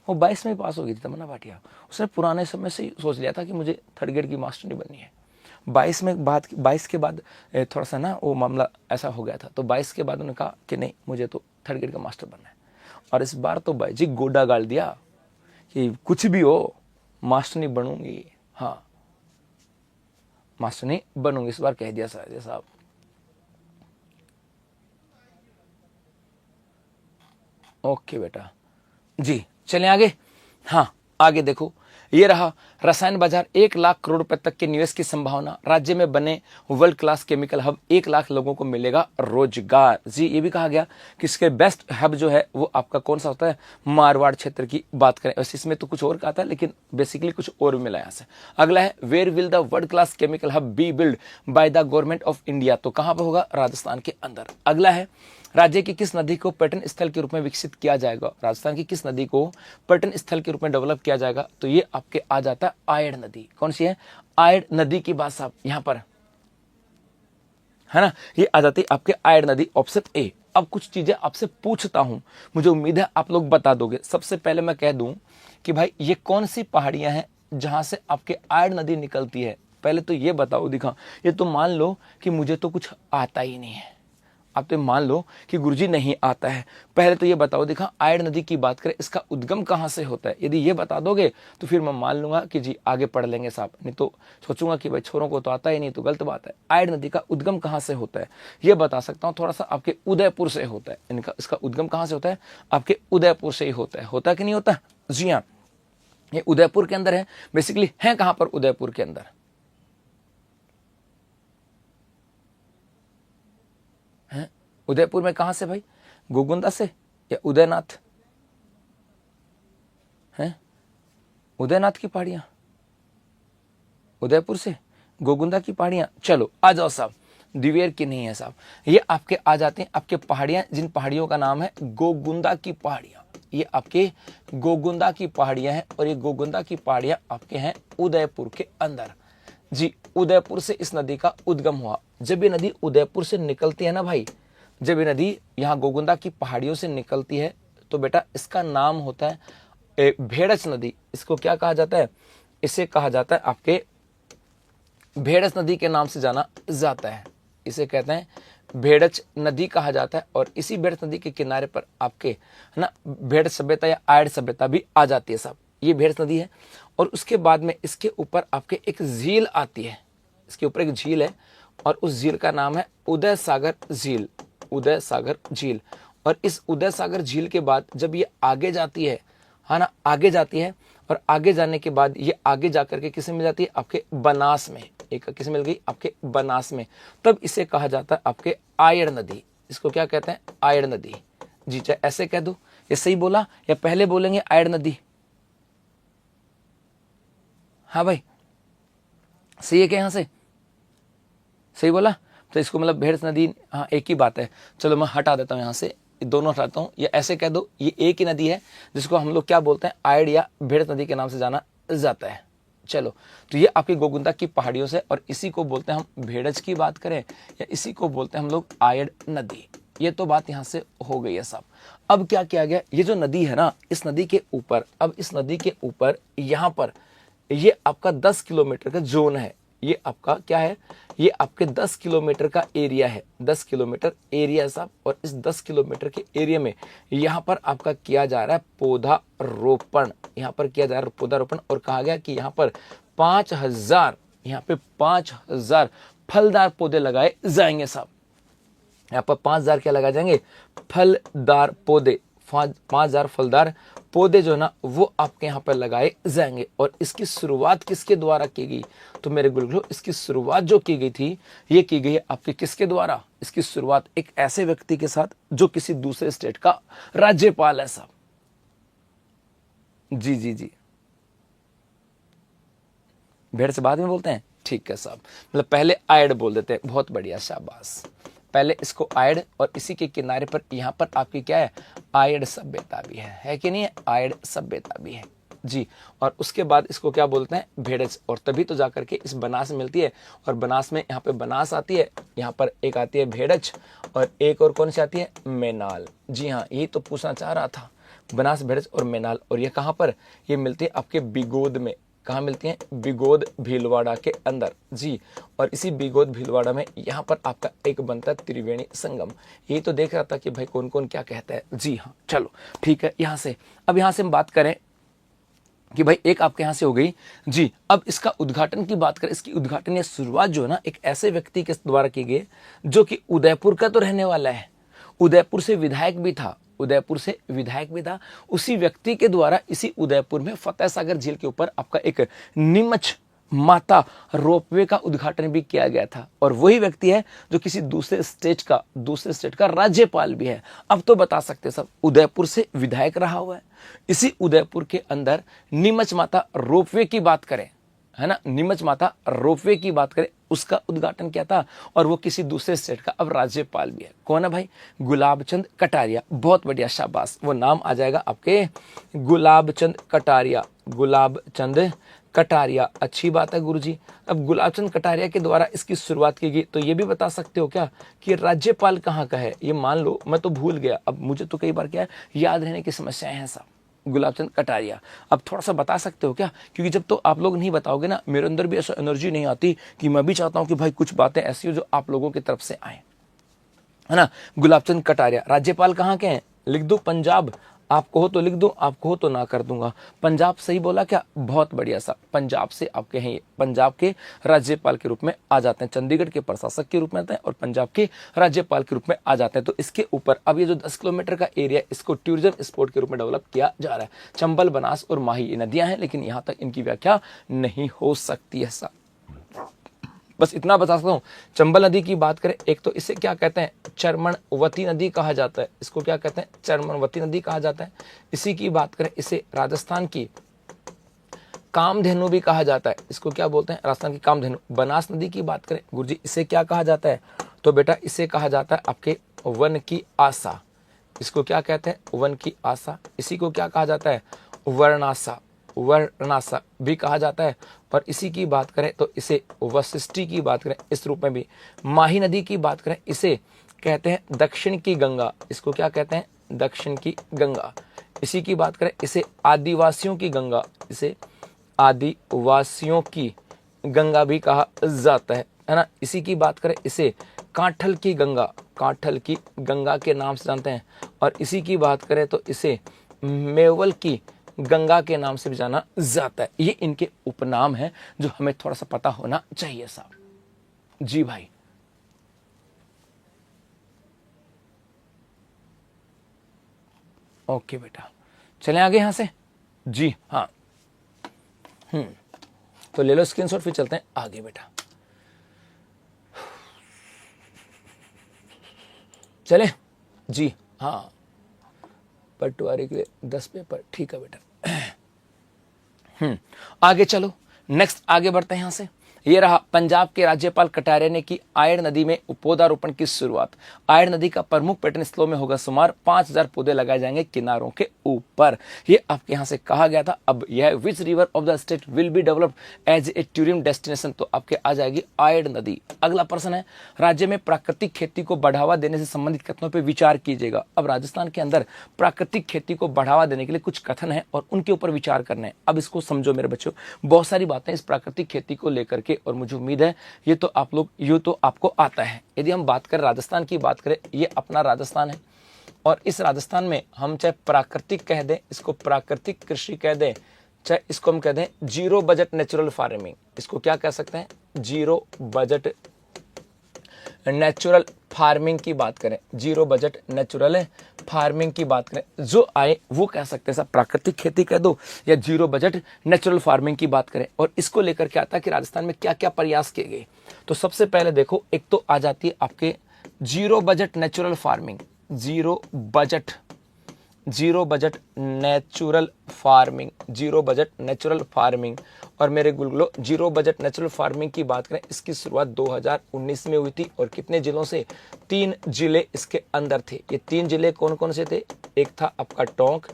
वो, 22 में पास हो गई थी तमन्ना भाटिया। उसने पुराने समय से ही सोच लिया था कि मुझे 3rd ग्रेड की मास्टरनी बननी है। 22 के बाद थोड़ा सा ना वो मामला ऐसा हो गया था, तो 22 के बाद उन्होंने कहा कि नहीं मुझे तो 3rd ग्रेड का मास्टर बनना है। और इस बार तो भाई जी गोडा गाल दिया कि कुछ भी हो मास्टरनी बनूंगी। हाँ मास्टरनी बनूंगी, इस बार कह दिया साहब। ओके बेटा जी, चलें आगे। हाँ आगे देखो, ये रहा रसायन बाजार, 1 लाख करोड़ रुपए तक के निवेश की संभावना। राज्य में बने world class chemical hub, 1 lakh लोगों को मिलेगा रोजगार। जी ये भी कहा गया कि इसके बेस्ट हब जो है वो आपका कौन सा होता है? मारवाड़ क्षेत्र की बात करें। वैसे इसमें तो कुछ और कहा था लेकिन बेसिकली कुछ और भी मिला यहाँ से। अगला है where will the world class chemical hub be build by the government of India. तो कहां पर होगा? राजस्थान के अंदर। अगला है राज्य की किस नदी को पर्यटन स्थल के रूप में विकसित किया जाएगा? राजस्थान की किस नदी को पर्यटन स्थल के रूप में डेवलप किया जाएगा? तो ये आपके आ जाता है आयड़ नदी। कौन सी है? आयड़ नदी की बात साहब यहां पर है ना, ये आ जाती है आपके आयड़ नदी, ऑप्शन ए। अब कुछ चीजें आपसे पूछता हूं, मुझे उम्मीद है आप लोग बता दोगे। सबसे पहले मैं कह दूं कि भाई ये कौन सी पहाड़ियां हैं जहां से आपके आयड़ नदी निकलती है? पहले तो ये बताओ दिखा। ये तो मान लो कि मुझे तो कुछ आता ही नहीं है, आप तो मान लो कि गुरुजी नहीं आता है। पहले तो ये बताओ दिखा, आयड़ नदी की बात करें इसका उद्गम कहां से होता है? यदि ये बता दोगे तो फिर मैं मान लूंगा कि जी आगे पढ़ लेंगे साहब, नहीं तो सोचूंगा कि भाई छोरों को तो आता ही नहीं, तो गलत बात है। आयड़ नदी का उद्गम कहां से होता है ये बता सकता हूं, थोड़ा सा आपके उदयपुर से होता है। इनका इसका उद्गम कहां से होता है? आपके उदयपुर से ही होता है। होता कि नहीं होता? जी हाँ, ये उदयपुर के अंदर है। बेसिकली है कहां पर? उदयपुर के अंदर है। उदयपुर में कहां से भाई? गोगुंदा से या उदयनाथ? हैं उदयनाथ की पहाड़ियां, उदयपुर से गोगुंदा की पहाड़ियां। चलो आ जाओ साहब, दिवेर की नहीं है साहब, ये आपके आ जाते हैं आपके पहाड़ियां, जिन पहाड़ियों का नाम है गोगुंदा की पहाड़ियां। ये आपके गोगुंदा की पहाड़ियां हैं, और ये गोगुंदा की पहाड़ियां आपके हैं उदयपुर के अंदर। जी उदयपुर से इस नदी का उद्गम हुआ। जब ये नदी उदयपुर से निकलती है ना भाई, जब ये नदी यहाँ गोगुंदा की पहाड़ियों से निकलती है तो बेटा इसका नाम होता है भेड़च नदी। इसको क्या कहा जाता है? इसे कहा जाता है आपके भेड़च नदी के नाम से जाना जाता है। इसे कहते हैं भेड़च नदी कहा जाता है। और इसी भेड़च नदी के किनारे पर आपके है ना भेड़च सभ्यता या आयड़ सभ्यता भी आ जाती है साहब। ये भेड़च नदी है, और उसके बाद में इसके ऊपर आपके एक झील आती है। इसके ऊपर एक झील है, और उस झील का नाम है उदय सागर झील। उदय सागर झील। और इस उदय सागर झील के बाद जब ये आगे जाती है ना, आगे जाती है, और आगे जाने के बाद ये आगे जाकर के किसे मिल जाती है? आपके बनास में। एक किसे मिल गई? आपके बनास में। तब इसे कहा जाता है आपके आयड़ नदी। इसको क्या कहते हैं? आयड़ नदी। जी चाहे ऐसे कह दो, ये सही बोला या पहले बोलेंगे आयड़ नदी? हाँ भाई सही है क्या? यहां से सही बोला तो इसको मतलब भेड़च नदी, हाँ एक ही बात है। चलो मैं हटा देता हूँ यहाँ से, दोनों हटाता हूँ। ये ऐसे कह दो, ये एक ही नदी है जिसको हम लोग क्या बोलते हैं? आयड़ या भेड़च नदी के नाम से जाना जाता है। चलो तो ये आपकी गोगुंदा की पहाड़ियों से, और इसी को बोलते हैं हम भेड़च की बात करें या इसी को बोलते हैं हम लोग आयड़ नदी। ये तो बात यहाँ से हो गई है साहब। अब क्या किया गया, ये जो नदी है ना, इस नदी के ऊपर, अब इस नदी के ऊपर यहाँ पर ये आपका 10 किलोमीटर का जोन है। ये आपका क्या है, ये आपके 10 किलोमीटर का एरिया है, 10 किलोमीटर एरिया साहब। और इस 10 किलोमीटर के एरिया में यहाँ पर आपका किया जा रहा है पौधा रोपण, यहाँ पर किया जा रहा है पौधा रोपण। और कहा गया कि यहाँ पर 5000, यहाँ पे 5000 फलदार पौधे लगाए जाएंगे साहब। यहाँ पर 5000 क्या लगाए जाएंगे, फलदार पौधे, 5000 फलदार पौधे जो है ना वो आपके यहाँ पर लगाए जाएंगे। और इसकी शुरुआत किसके द्वारा की गई, तो मेरे गुरुजनों इसकी शुरुआत जो की गई थी, ये की गई आपके किसके द्वारा, इसकी शुरुआत एक ऐसे व्यक्ति के साथ जो किसी दूसरे स्टेट का राज्यपाल है साहब। जी जी जी, भेड़ से बाद में बोलते हैं, ठीक है साहब, मतलब पहले आयड बोल देते हैं, बहुत बढ़िया, शाबाश। पहले इसको आयड, और इसी के किनारे पर यहाँ पर आपकी क्या है, आयड सभ्यता भी है कि नहीं है, आयड सभ्यता भी है जी। और उसके बाद इसको क्या बोलते हैं, भेड़च। और तभी तो जाकर के इस बनास मिलती है, और बनास में यहाँ पे बनास आती है, यहाँ पर एक आती है भेड़च, और एक और कौन सी आती है, मेनाल। जी हाँ, यही तो पूछना चाह रहा था, बनास, भेड़च और मेनाल। और ये कहाँ पर, ये मिलती है आपके बिगोद में। कहाँ मिलती हैं, बिगोद भीलवाड़ा के अंदर जी। और इसी बिगोद भीलवाड़ा में यहाँ पर आपका एक बनता है त्रिवेणी संगम। यही तो देख रहा था कि भाई कौन कौन क्या कहता है। जी हाँ, चलो ठीक है। यहाँ से अब यहाँ से हम बात करें कि भाई एक आपके यहाँ से हो गई जी। अब इसका उद्घाटन की बात करें, इसकी उद्घाटन या शुरुआत जो है ना एक ऐसे व्यक्ति के द्वारा की गई जो कि उदयपुर का तो रहने वाला है, उदयपुर से विधायक भी था, उदयपुर से विधायक भी था। उसी व्यक्ति के द्वारा इसी उदयपुर में फतेह सागर झील के ऊपर आपका एक नीमच माता रोपवे का उद्घाटन भी किया गया था। और वही व्यक्ति है जो किसी दूसरे स्टेट का राज्यपाल भी है। अब तो बता सकते हैं सब, उदयपुर से विधायक रहा हुआ है, इसी उदयपुर के अंदर नीमच माता रोपवे की बात करें, है ना, नीमच माता रोपवे की बात करें, उसका उद्घाटन किया था। और वो किसी दूसरे स्टेट का अब राज्यपाल भी है। कौन है भाई, गुलाब चंद कटारिया। बहुत बढ़िया, शाबाश, वो नाम आ जाएगा आपके गुलाब चंद कटारिया, गुलाब चंद कटारिया। अच्छी बात है गुरुजी। अब गुलाब चंद कटारिया के द्वारा इसकी शुरुआत की गई। तो ये भी बता सकते हो क्या कि राज्यपाल कहाँ का है, ये मान लो मैं तो भूल गया, अब मुझे तो कई बार क्या है याद रहने की समस्याएं हैं साहब। गुलाब चंद कटारिया, अब थोड़ा सा बता सकते हो क्या, क्योंकि जब तो आप लोग नहीं बताओगे ना, मेरे अंदर भी ऐसा एनर्जी नहीं आती कि मैं भी चाहता हूं कि भाई कुछ बातें ऐसी हो जो आप लोगों की तरफ से आए, है ना। गुलाब चंद कटारिया राज्यपाल कहाँ के हैं, लिख दो पंजाब, आपको हो तो लिख दो, आपको हो तो ना कर दूंगा। पंजाब सही बोला क्या, बहुत बढ़िया सा, पंजाब से आपके हैं ये, पंजाब के राज्यपाल के रूप में आ जाते हैं, चंडीगढ़ के प्रशासक के रूप में आते हैं और पंजाब के राज्यपाल के रूप में आ जाते हैं। तो इसके ऊपर अब ये जो 10 किलोमीटर का एरिया, इसको टूरिज्म स्पॉट के रूप में डेवलप किया जा रहा है। चंबल, बनास और माही ये नदियां हैं, लेकिन यहाँ तक इनकी व्याख्या नहीं हो सकती है साहब। बस इतना बता सकता हूं। चंबल नदी की बात करें, एक तो इसे क्या कहते हैं, चरमनवती नदी कहा जाता है, इसको क्या कहते हैं, चरमनवती नदी कहा जाता है। इसी की बात करें, इसे राजस्थान की कामधेनु भी कहा जाता है, इसको क्या बोलते हैं, राजस्थान की कामधेनु। बनास नदी की बात करें गुरुजी, इसे क्या कहा जाता है, तो बेटा इसे कहा जाता है आपके वन की आशा, इसको क्या कहते हैं, वन की आशा। इसी को क्या कहा जाता है, वर्णासा, वर्णासा भी कहा जाता है। और इसी की बात करें तो इसे वशिष्ठी की बात करें इस रूप में भी। माही नदी की बात करें, इसे कहते हैं दक्षिण की गंगा, इसको क्या कहते हैं, दक्षिण की गंगा। इसी की बात करें, इसे आदिवासियों की गंगा, इसे आदिवासियों की गंगा भी कहा जाता है ना। इसी की बात करें, इसे कांठल की गंगा, कांठल की गंगा के नाम से जानते हैं। और इसी की बात करें तो इसे मेवल की गंगा के नाम से भी जाना जाता है। ये इनके उपनाम हैं जो हमें थोड़ा सा पता होना चाहिए साहब। जी भाई, ओके बेटा, चलें आगे यहां से। जी हाँ, तो ले लो स्क्रीनशॉट, फिर चलते हैं आगे बेटा। चले जी हाँ, पटवारी के लिए 10 पेपर, ठीक है बेटा। आगे चलो, नेक्स्ट आगे बढ़ते हैं यहां से। ये रहा पंजाब के राज्यपाल कटारिया ने की आयड़ नदी में पौधारोपण की शुरुआत। आयड़ नदी का प्रमुख पर्यटन स्थलों में होगा शुमार, 5000 पौधे लगाए जाएंगे किनारों के ऊपर। ये आपके यहाँ से कहा गया था। अब यह which river of the state will be developed as a tourism destination, तो आपके आ जाएगी आयड़ नदी। अगला प्रश्न है, राज्य में प्राकृतिक खेती को बढ़ावा देने से संबंधित कथनों पर विचार कीजिएगा। अब राजस्थान के अंदर प्राकृतिक खेती को बढ़ावा देने के लिए कुछ कथन है और उनके ऊपर विचार करने हैं। अब इसको समझो मेरे बच्चों, बहुत सारी बातें इस प्राकृतिक खेती को लेकर के, और मुझे उम्मीद है ये तो आपको आता है। यदि हम बात करें राजस्थान की बात करें, ये अपना राजस्थान है और इस राजस्थान में हम चाहे प्राकृतिक कह दें, इसको प्राकृतिक कृषि कह दें, चाहे इसको हम कह दें जीरो बजट नेचुरल फार्मिंग, इसको क्या कह सकते हैं, जीरो बजट नेचुरल फार्मिंग की बात करें, जीरो बजट नेचुरल फार्मिंग की बात करें, जो आए वो कह सकते हैं। सब प्राकृतिक खेती कह दो या जीरो बजट नेचुरल फार्मिंग की बात करें। और इसको लेकर के आता है कि राजस्थान में क्या क्या प्रयास किए गए। तो सबसे पहले देखो, एक तो आ जाती है आपके zero budget natural farming, zero budget natural farming, zero budget natural farming. और मेरे गुलगुलो, जीरो बजट नेचुरल फार्मिंग की बात करें, इसकी शुरुआत 2019 में हुई थी और कितने जिलों से, 3 जिले इसके अंदर थे। ये 3 जिले कौन कौन से थे, एक था आपका टोंक,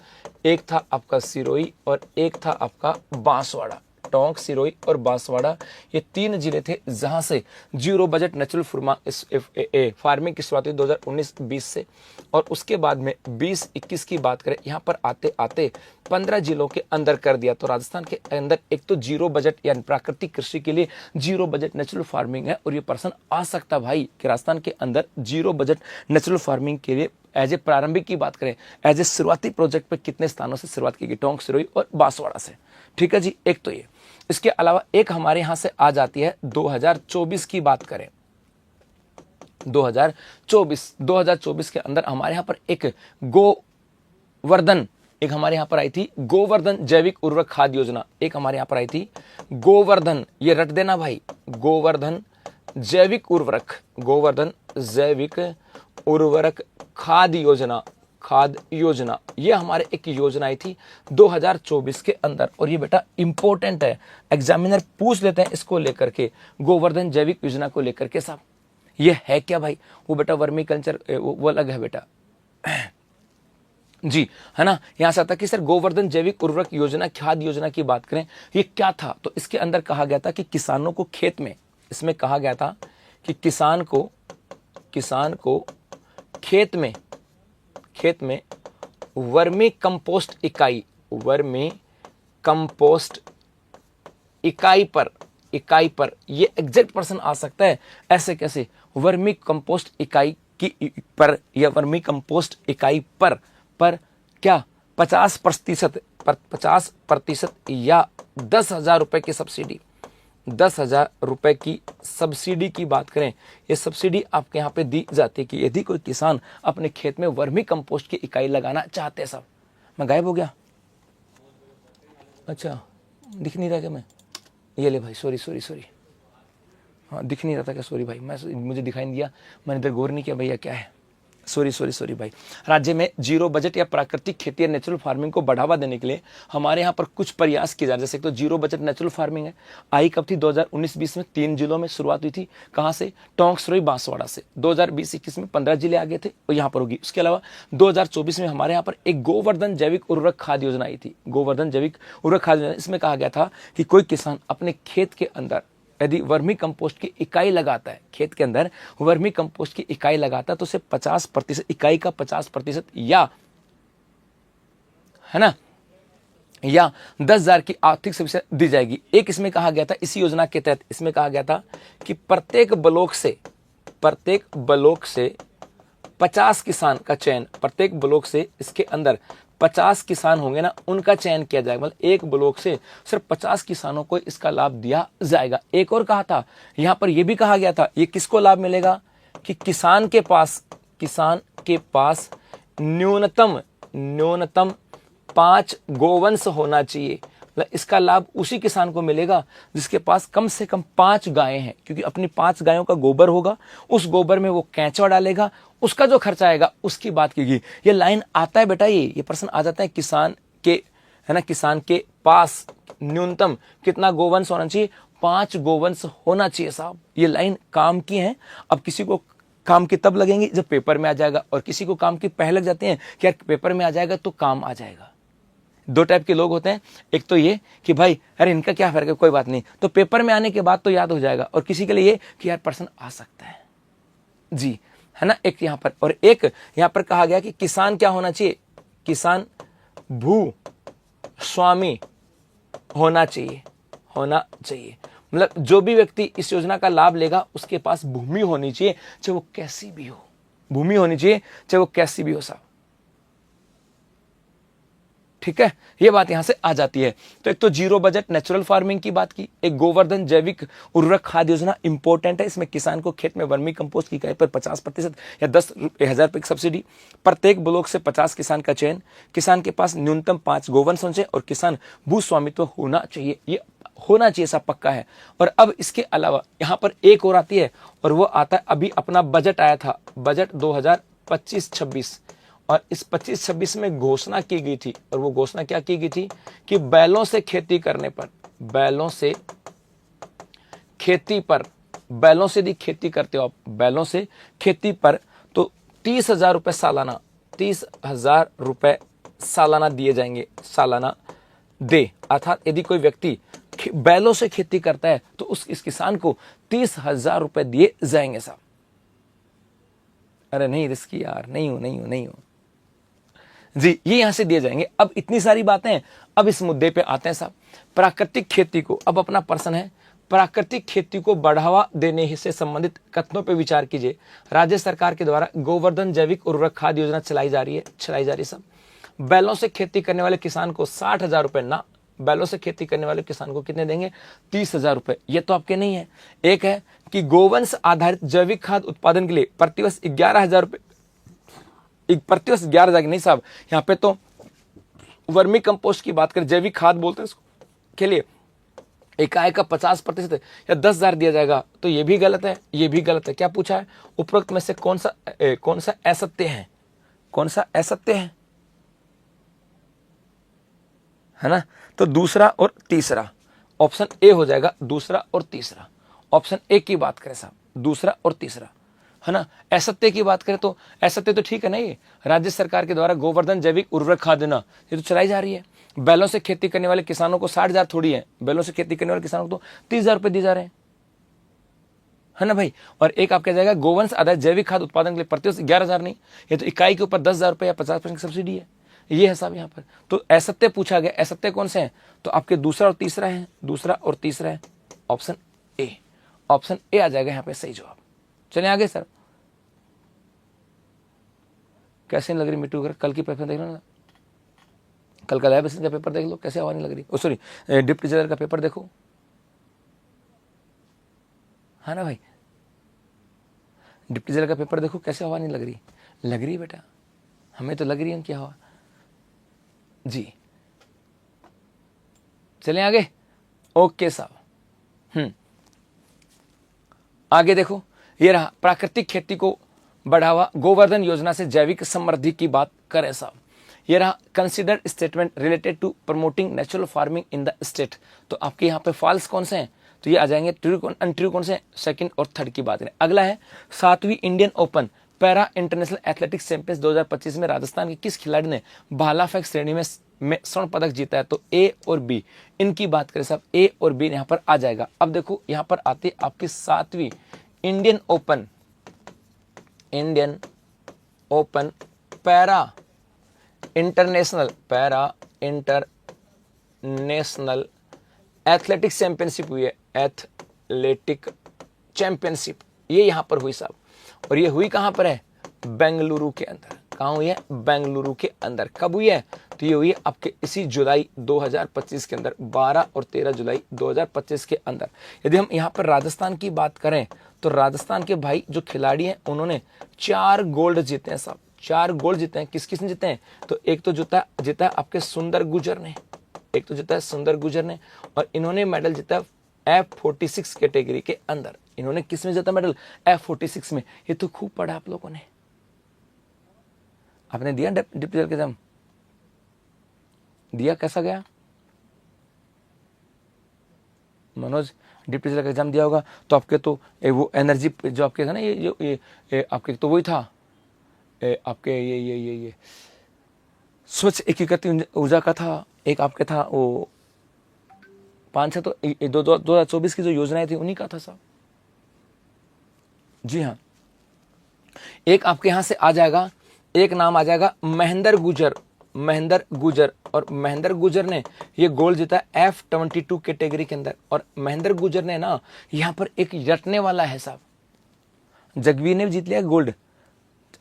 एक था आपका सिरोही और एक था आपका बांसवाड़ा। टोंक, सिरोही और बांसवाड़ा, ये 3 जिले थे जहां से जीरो बजट नेचुरल फार्मिंग की शुरुआत हुई 2019-20 से। और उसके बाद में 20-21 की बात करें, यहाँ पर आते आते 15 जिलों के अंदर कर दिया। तो राजस्थान के अंदर एक तो जीरो बजट यानी प्राकृतिक कृषि के लिए जीरो बजट नेचुरल फार्मिंग है। और ये प्रश्न आ सकता भाई कि राजस्थान के अंदर जीरो बजट नेचुरल फार्मिंग के लिए एज ए प्रारंभिक की बात करें, एज ए शुरुआती प्रोजेक्ट पर कितने स्थानों से शुरुआत की गई, टोंक, सिरोही और बांसवाड़ा से। ठीक है जी, एक तो ये। इसके अलावा एक हमारे यहां से आ जाती है 2024 की बात करें, 2024 के अंदर हमारे यहां पर एक गोवर्धन, एक हमारे यहां पर आई थी गोवर्धन जैविक उर्वरक खाद योजना, एक हमारे यहां पर आई थी गोवर्धन, ये रट देना भाई, गोवर्धन जैविक उर्वरक, गोवर्धन जैविक उर्वरक खाद योजना, ये हमारे एक योजना आई थी 2024 के अंदर। और ये बेटा इंपॉर्टेंट है, एग्जामिनर पूछ लेते हैं इसको लेकर के, गोवर्धन जैविक योजना को लेकर के। साहब ये है क्या भाई, वो बेटा वर्मी कल्चर वो अलग है बेटा जी, है ना। यहां से आता कि सर गोवर्धन जैविक उर्वरक योजना, खाद योजना की बात करें, ये क्या था। तो इसके अंदर कहा गया था कि किसानों को खेत में, इसमें कहा गया था कि किसान को खेत में वर्मी कंपोस्ट इकाई पर ये एग्जैक्ट पर्सन आ सकता है, ऐसे कैसे, वर्मी कंपोस्ट इकाई की पर या वर्मी कंपोस्ट इकाई पर क्या 50% या 10,000 रुपए की सब्सिडी, 10,000 रुपए की सब्सिडी की बात करें, ये सब्सिडी आपके यहाँ पे दी जाती है कि यदि कोई किसान अपने खेत में वर्मी कंपोस्ट की इकाई लगाना चाहते हैं। सब मैं गायब हो गया, अच्छा दिख नहीं रहा क्या मैं, ये ले भाई, सॉरी, हाँ दिख नहीं रहा था क्या, सॉरी भाई, मुझे दिखाई नहीं दिया, मैंने इधर गौर नहीं किया भैया क्या है, सॉरी भाई। राज्य में जीरो बजट या प्राकृतिक खेती या नेचुरल फार्मिंग को बढ़ावा देने के लिए हमारे यहाँ पर कुछ प्रयास किए जा रहे हैं। जैसे तो जीरो बजट नेचुरल फार्मिंग है, आई कब थी, 2019-20 में 3 जिलों में शुरुआत हुई थी। कहाँ से, टोंक, सिरोही, बांसवाड़ा से। 2020-21 में 15 जिले आ गए थे और यहाँ पर होगी। उसके अलावा 2024 में हमारे यहाँ पर एक गोवर्धन जैविक उर्वरक खाद योजना आई थी, गोवर्धन जैविक उर्वरक खाद योजना। इसमें कहा गया था कि कोई किसान अपने खेत के अंदर यदि वर्मी कंपोस्ट की इकाई लगाता है, खेत के अंदर वर्मी कंपोस्ट की इकाई लगाता है, तो उसे 50%, इकाई का 50% या, है ना, या 10,000 की आर्थिक सुविधा दी जाएगी। एक इसमें कहा गया था, इसी योजना के तहत इसमें कहा गया था कि प्रत्येक ब्लॉक से 50 किसान का चयन, प्रत्येक ब्लॉक से इसके अंदर 50 किसान होंगे ना, उनका चयन किया जाएगा। मतलब एक ब्लॉक से सिर्फ 50 किसानों को इसका लाभ दिया जाएगा। एक और कहा था, यहां पर यह भी कहा गया था, ये किसको लाभ मिलेगा कि किसान के पास न्यूनतम 5 गोवंश होना चाहिए। मतलब इसका लाभ उसी किसान को मिलेगा जिसके पास कम से कम 5 गायें हैं, क्योंकि अपनी 5 गायों का गोबर होगा, उस गोबर में वो केंचुआ डालेगा, उसका जो खर्चा आएगा उसकी बात की गई। ये लाइन आता है बेटा, ये प्रश्न आ जाता है किसान के, है ना, किसान के पास न्यूनतम कितना गोवंश होना चाहिए, 5 गोवंश होना चाहिए साहब। ये लाइन काम की है। अब किसी को काम की तब लगेंगी जब पेपर में आ जाएगा, और किसी को काम की पहले लग जाते हैं कि यार पेपर में आ जाएगा तो काम आ जाएगा। दो टाइप के लोग होते हैं, एक तो ये कि भाई अरे इनका क्या फर्क है, कोई बात नहीं, तो पेपर में आने के बाद तो याद हो जाएगा, और किसी के लिए ये कि यार पर्सन आ सकता है जी, है ना, एक यहाँ पर। और एक यहाँ पर कहा गया कि किसान क्या होना चाहिए, किसान भू स्वामी होना चाहिए, होना चाहिए। मतलब जो भी व्यक्ति इस योजना का लाभ लेगा उसके पास भूमि होनी चाहिए, चाहे वो कैसी भी हो, भूमि होनी चाहिए चाहे वो कैसी भी हो साहब। ठीक है, ये बात यहां से आ जाती है। तो एक तो जीरो बजट नेचुरल फार्मिंग की बात की, एक गोवर्धन जैविक उर्वरक खाद्य योजना इंपॉर्टेंट है। इसमें किसान को खेत में वर्मी कंपोस्ट की इकाई पर 50% या 10,000 रुपए की सब्सिडी, प्रत्येक ब्लॉक से 50 किसान का चयन, किसान के पास न्यूनतम 5 गोवंश होने चाहिए, और किसान भू स्वामित्व होना चाहिए। ये होना चाहिए, सब पक्का है। और अब इसके अलावा यहां पर एक और आती है, और वो आता है अभी अपना बजट आया था, बजट 2025-26, और इस 25-26 में घोषणा की गई थी, और वो घोषणा क्या की गई थी कि बैलों से खेती करने पर, बैलों से खेती पर, बैलों से यदि खेती करते हो आप, बैलों से खेती पर, तो 30,000 रुपए सालाना, 30,000 रुपए सालाना दिए जाएंगे, सालाना दे। अर्थात यदि कोई व्यक्ति बैलों से खेती करता है तो इस किसान को 30,000 रुपए दिए जाएंगे साहब। अरे नहीं रिस्की यार, नहीं हो जी, ये यहां से दिए जाएंगे। अब इतनी सारी बातें हैं, अब इस मुद्दे पे आते हैं साहब। प्राकृतिक खेती को, अब अपना प्रश्न है, प्राकृतिक खेती को बढ़ावा देने से संबंधित कथनों पे विचार कीजिए। राज्य सरकार के द्वारा गोवर्धन जैविक उर्वरक खाद्य योजना चलाई जा रही है साहब। बैलों से खेती करने वाले किसान को 60,000 रुपए ना, बैलों से खेती करने वाले किसान को कितने देंगे, 30,000 रुपए। ये तो आपके नहीं है। एक है कि गोवंश आधारित जैविक खाद्य उत्पादन के लिए प्रतिवर्ष 11,000 रुपए, प्रतिवर्ष 11,000 नहीं साहब, यहाँ पे तो वर्मी कंपोस्ट की बात करें, जैविक खाद बोलते हैं इसको, के लिए इकाई का 50% या 10,000 दिया जाएगा, तो ये भी गलत है, ये भी गलत है। क्या पूछा है, उपरोक्त में से कौन सा असत्य है, कौन सा असत्य है ना। तो दूसरा और तीसरा, ऑप्शन ए हो जाएगा, दूसरा और तीसरा। ऑप्शन ए की बात करें साहब, दूसरा और तीसरा, है ना। असत्य की बात करें तो असत्य तो ठीक है ना, ये राज्य सरकार के द्वारा गोवर्धन जैविक उर्वरक खाद्य योजना ये तो चलाई जा रही है। बैलों से खेती करने वाले किसानों को 60,000 थोड़ी है, बैलों से खेती करने वाले किसानों को तो 30,000 रुपए दिए जा रहे हैं, है ना भाई। और एक आप कह जाएगा गोवंश आधारित जैविक खाद्य उत्पादन के लिए प्रतिवर्ष 11,000 नहीं, ये तो इकाई के ऊपर 10,000 रुपए या 50% की सब्सिडी है, ये है साहब यहाँ पर। तो असत्य पूछा गया, असत्य कौन से हैं, तो आपके दूसरा और तीसरा है, दूसरा और तीसरा है, ऑप्शन ए, ऑप्शन ए आ जाएगा यहाँ पे सही जवाब। चलिए आगे सर। कैसे नहीं लग रही मिट्टू, कल की पेपर देख लो ना, कल का लैब असिस्टेंट का पेपर देख लो, कैसे हवा नहीं लग रही, ओ सॉरी डिप्टी जनरल का पेपर देखो, है ना भाई, डिप्टी जनरल का पेपर देखो, कैसे हवा नहीं लग रही, लग रही बेटा, हमें तो लग रही है उनकी हवा जी। चलें आगे, ओके साहब। आगे देखो, ये रहा प्राकृतिक खेती को बढ़ावा, गोवर्धन योजना से जैविक समृद्धि की बात करें साहब। ये रहा consider statement related to promoting natural farming in the state. तो आपके यहाँ पे फॉल्स कौन से हैं, तो ये आ जाएंगे ट्रू, अनट्रू कौन से, सेकंड और थर्ड की बात करें। अगला है 7वीं Indian open para international athletics champions 2025 में राजस्थान के किस खिलाड़ी ने भाला फेंक श्रेणी में स्वर्ण पदक जीता है, तो ए और बी, इनकी बात करें साहब, ए और बी यहाँ पर आ जाएगा। अब देखो यहाँ पर आती है आपकी 7वीं Indian open para international athletics championship हुई है, एथलेटिक चैंपियनशिप ये यहां पर हुई साहब। और ये हुई कहां पर है, बेंगलुरु के अंदर। कहां हुई है, बेंगलुरु के अंदर। कब हुई है, तो ये हुई है आपके इसी जुलाई 2025 के अंदर, 12 और 13 जुलाई 2025 के अंदर। यदि हम यहाँ पर राजस्थान की बात करें तो राजस्थान के भाई जो खिलाड़ी हैं उन्होंने 4 गोल्ड जीते हैं साहब, 4 गोल्ड जीते हैं। किस किस ने जीते हैं, तो एक तो जीता है आपके सुंदर गुजर ने, एक तो जीता है सुंदर गुजर ने, और इन्होंने मेडल जीता F46 कैटेगरी के अंदर। इन्होंने किस में जीता मेडल, F46 में। ये तो खूब पढ़ा आप लोगों ने, आपने दिया डिप्टी के एग्जाम दिया, कैसा गया, मनोज डिप्टी का एग्जाम दिया होगा, तो आपके तो वो एनर्जी जो आपके था ना, ये आपके तो वही था आपके ये स्वच्छ एकीकृत ऊर्जा का था, एक आपके था वो 5 तो 2024 की जो योजनाएं थी उन्हीं का था साहब। जी हाँ, एक आपके यहां से आ जाएगा, एक नाम आ जाएगा महेंद्र गुजर। महेंद्र गुजर, और महेंद्र गुजर ने ये गोल्ड जीता F-22 कैटेगरी के अंदर। और महेंद्र गुजर ने ना यहां पर एक रटने वाला है साहब, जगवीर ने जीत लिया गोल्ड।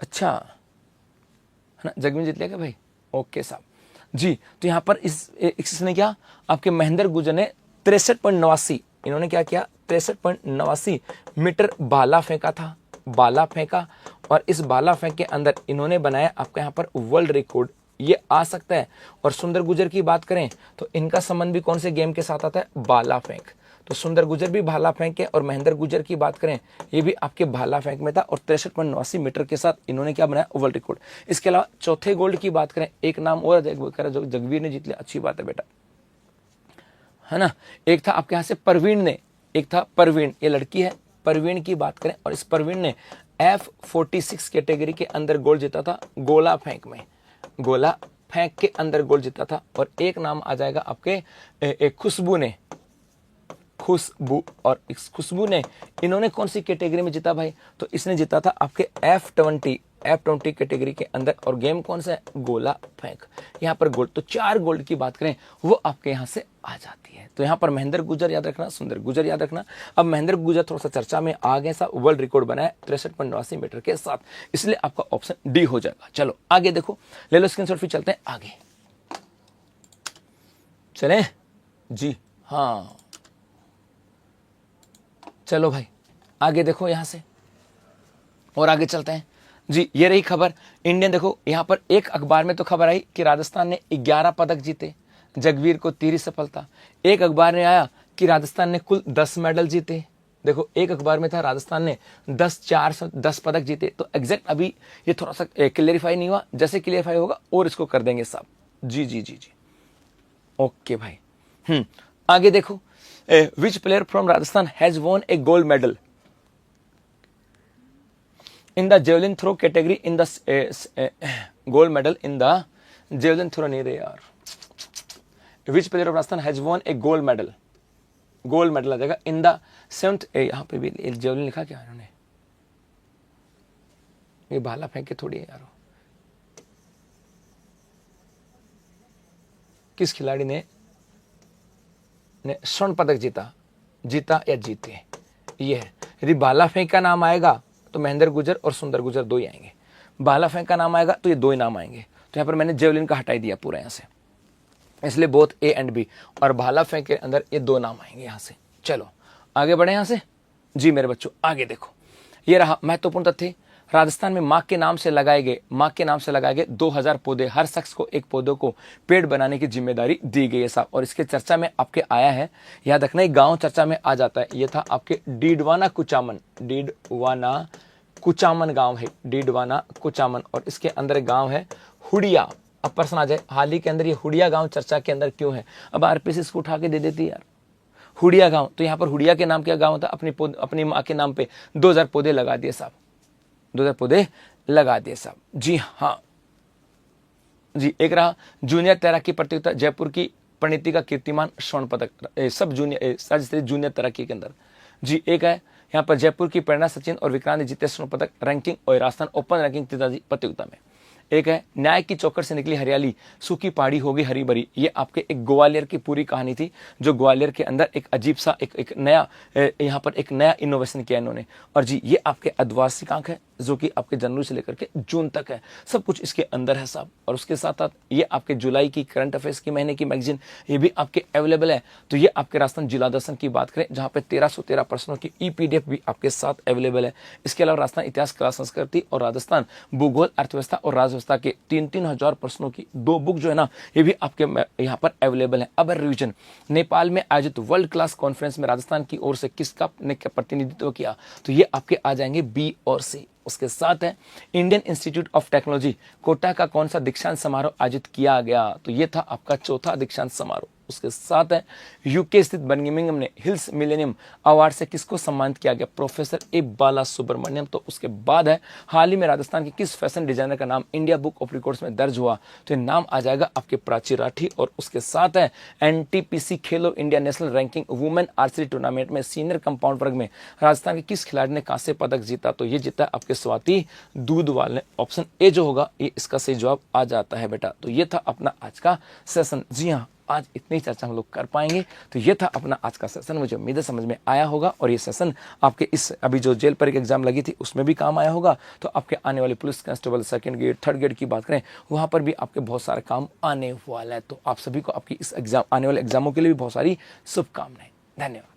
अच्छा है ना, जगवीर जीत लिया क्या भाई? ओके साहब जी। तो यहां पर इसने क्या, आपके महेंद्र गुजर ने 63.89, इन्होंने क्या किया, 63.89 मीटर भाला फेंका था, भाला फेंका। और इस भाला फेंक के अंदर इन्होंने बनाया आपका यहाँ पर वर्ल्ड रिकॉर्ड, ये आ सकता है। और सुंदर गुजर की बात करें तो इनका संबंध भी कौन से गेम के साथ आता है, भाला फेंक। तो सुंदर गुजर भी भाला फेंक है, और महेंद्र गुजर की बात करें ये भी आपके भाला फेंक में था, और 63.89 मीटर के साथ इन्होंने क्या बनाया, वर्ल्ड रिकॉर्ड। इसके अलावा चौथे गोल्ड की बात करें, एक नाम और जो जगवीर ने जीत लिया, अच्छी बात है बेटा, है ना। एक था आपके यहाँ से परवीन ने, एक था परवीन, ये लड़की है, परवीन की बात करें, और इस परवीन ने F-46 कैटेगरी के अंदर गोल्ड जीता था, गोला फेंक में, गोला फेंक के अंदर गोल्ड जीता था। और एक नाम आ जाएगा आपके खुशबू ने, खुशबू। और इस खुशबू ने, इन्होंने कौन सी कैटेगरी में जीता भाई, तो इसने जीता था आपके F-20 कैटेगरी के अंदर। और गेम कौन सा है, गोला फेंक। यहाँ पर गोल्ड, तो 4 गोल्ड की बात करें वो आपके यहाँ से आ जाती है। तो यहाँ पर महेंद्र गुजर याद रखना, सुंदर गुजर याद रखना। अब महेंद्र गुजर थोड़ा सा चर्चा में आ गए, सा वर्ल्ड रिकॉर्ड बनाया 63.89 मीटर के साथ, इसलिए आपका ऑप्शन डी हो जाएगा। चलो आगे देखो, ले लो स्क्रीनशॉट, फिर चलते हैं आगे। चले जी हाँ, चलो भाई आगे देखो यहां से, और आगे चलते हैं जी। ये रही खबर इंडियन, देखो यहां पर एक अखबार में तो खबर आई कि राजस्थान ने 11 पदक जीते, जगवीर को 3 सफलता। एक अखबार में आया कि राजस्थान ने कुल 10 मेडल जीते। देखो एक अखबार में था राजस्थान ने 10 पदक जीते। तो एग्जैक्ट अभी ये थोड़ा सा क्लियरिफाई नहीं हुआ, जैसे क्लियरिफाई होगा और इसको कर देंगे साहब। जी जी जी जी, ओके भाई। आगे देखो, which player from Rajasthan has won a gold medal in the javelin throw category in the gold medal in the javelin throw, नहीं रे यार, which player of Rajasthan has won a gold medal, gold medal आ जाएगा in the 7th, यहाँ पे भी javelin लिखा क्या इन्होंने, ये भाला फेंक के थोड़ी है यार। किस खिलाड़ी ने स्वर्ण पदक जीता या जीते, ये है। यदि भाला फेंक का नाम आएगा तो महेंद्र गुजर और सुंदर गुजर 2 ही आएंगे, भाला फेंक का नाम आएगा तो ये 2 ही नाम आएंगे। तो यहाँ पर मैंने जेवलिन का हटाई दिया पूरा यहाँ से, इसलिए बोथ ए एंड बी, और भाला फेंक के अंदर ये 2 नाम आएंगे यहाँ से। चलो आगे बढ़े यहाँ से जी मेरे बच्चों, आगे देखो। ये रहा महत्वपूर्ण तथ्य, राजस्थान में मां के नाम से लगाए गए 2000 पौधे, हर शख्स को एक पौधे को पेड़ बनाने की जिम्मेदारी दी गई है साहब। और इसके चर्चा में आपके आया है, याद रखना एक गांव चर्चा में आ जाता है, ये था आपके डीडवाना कुचामन गांव है, डीडवाना कुचामन। और इसके अंदर गांव है हुडिया। अब प्रश्न आ जाए, हाल ही के अंदर ये हुडिया गांव चर्चा के अंदर क्यों है, अब आरपीसी इसको उठा के दे देती यार, हुडिया गांव। तो यहाँ पर हुडिया के नाम क्या गांव था, अपनी माँ के नाम पे 2000 पौधे लगा दिए साहब, 2000 पौधे लगा दिए साहब। जी हाँ जी, एक रहा जूनियर तैराकी प्रतियोगिता, जयपुर की परिणीति का कीर्तिमान स्वर्ण पदक, सब जूनियर राज्य स्तरीय जूनियर तैराकी के अंदर जी। एक है यहाँ पर जयपुर की प्रेरणा सचिन और विक्रांत ने जीते स्वर्ण पदक रैंकिंग और राजस्थान ओपन रैंकिंग प्रतियोगिता में। एक है न्याय की चौखट से निकली हरियाली, सूखी पहाड़ी होगी हरी भरी, ये आपके एक ग्वालियर की पूरी कहानी थी, जो ग्वालियर के अंदर एक अजीब सा एक नया यहाँ पर एक नया इनोवेशन किया इन्होंने। और जी ये आपके अद्वासिकांक है, जो कि आपके जनवरी से लेकर के जून तक है, सब कुछ इसके अंदर है साहब। और उसके साथ साथ ये आपके जुलाई की करंट अफेयर्स की महीने की मैगजीन, ये भी आपके अवेलेबल है। तो ये आपके राजस्थान जिला दर्शन की बात करें, जहाँ पे 1313 प्रश्नों की EPDF भी आपके साथ अवेलेबल है। इसके अलावा राजस्थान इतिहास, कला, संस्कृति और राजस्थान भूगोल, अर्थव्यवस्था और राजव्यवस्था के 3-3 हजार प्रश्नों की 2 बुक जो है ना, ये भी आपके यहाँ पर अवेलेबल है। अब रिवीजन, नेपाल में आयोजित वर्ल्ड क्लास कॉन्फ्रेंस में राजस्थान की ओर से किसका ने प्रतिनिधित्व किया, तो ये आपके आ जाएंगे B और C। उसके साथ है Indian Institute of Technology Kota का कौन सा दीक्षांत समारोह आयोजित किया गया, तो ये था आपका चौथा दीक्षांत समारोह। उसके साथ है यूके स्थित बर्मिंघम ने हिल्स मिलेनियम अवार्ड से किसको सम्मानित किया गया? प्रोफेसर ए बाला सुब्रमण्यम। तो उसके बाद है हाल ही में राजस्थान के किस फैशन डिजाइनर का नाम इंडिया बुक ऑफ रिकॉर्ड्स में दर्ज हुआ? तो ये नाम आ जाएगा आपके प्राची राठी। और उसके साथ है एनटीपीसी खेलो India national ranking women archery tournament में सीनियर कंपाउंड वर्ग में राजस्थान के किस खिलाड़ी ने कांस्य पदक जीता? तो ये जीता आपके स्वाति दूधवाल ने। ऑप्शन ए जो होगा ये इसका सही जवाब आ जाता है बेटा। तो ये था अपना आज का सेशन। जी हाँ, आज इतनी चर्चा हम लोग कर पाएंगे। तो ये था अपना आज का सेशन। मुझे उम्मीद है समझ में आया होगा और ये सेशन आपके इस अभी जो जेल पर एक एग्जाम लगी थी उसमें भी काम आया होगा। तो आपके आने वाली police constable second grade third grade की बात करें वहां पर भी आपके बहुत सारे काम आने वाला है। तो आप सभी को आपकी इस एग्जाम आने वाले एग्जामों के लिए भी बहुत सारी शुभकामनाएं। धन्यवाद।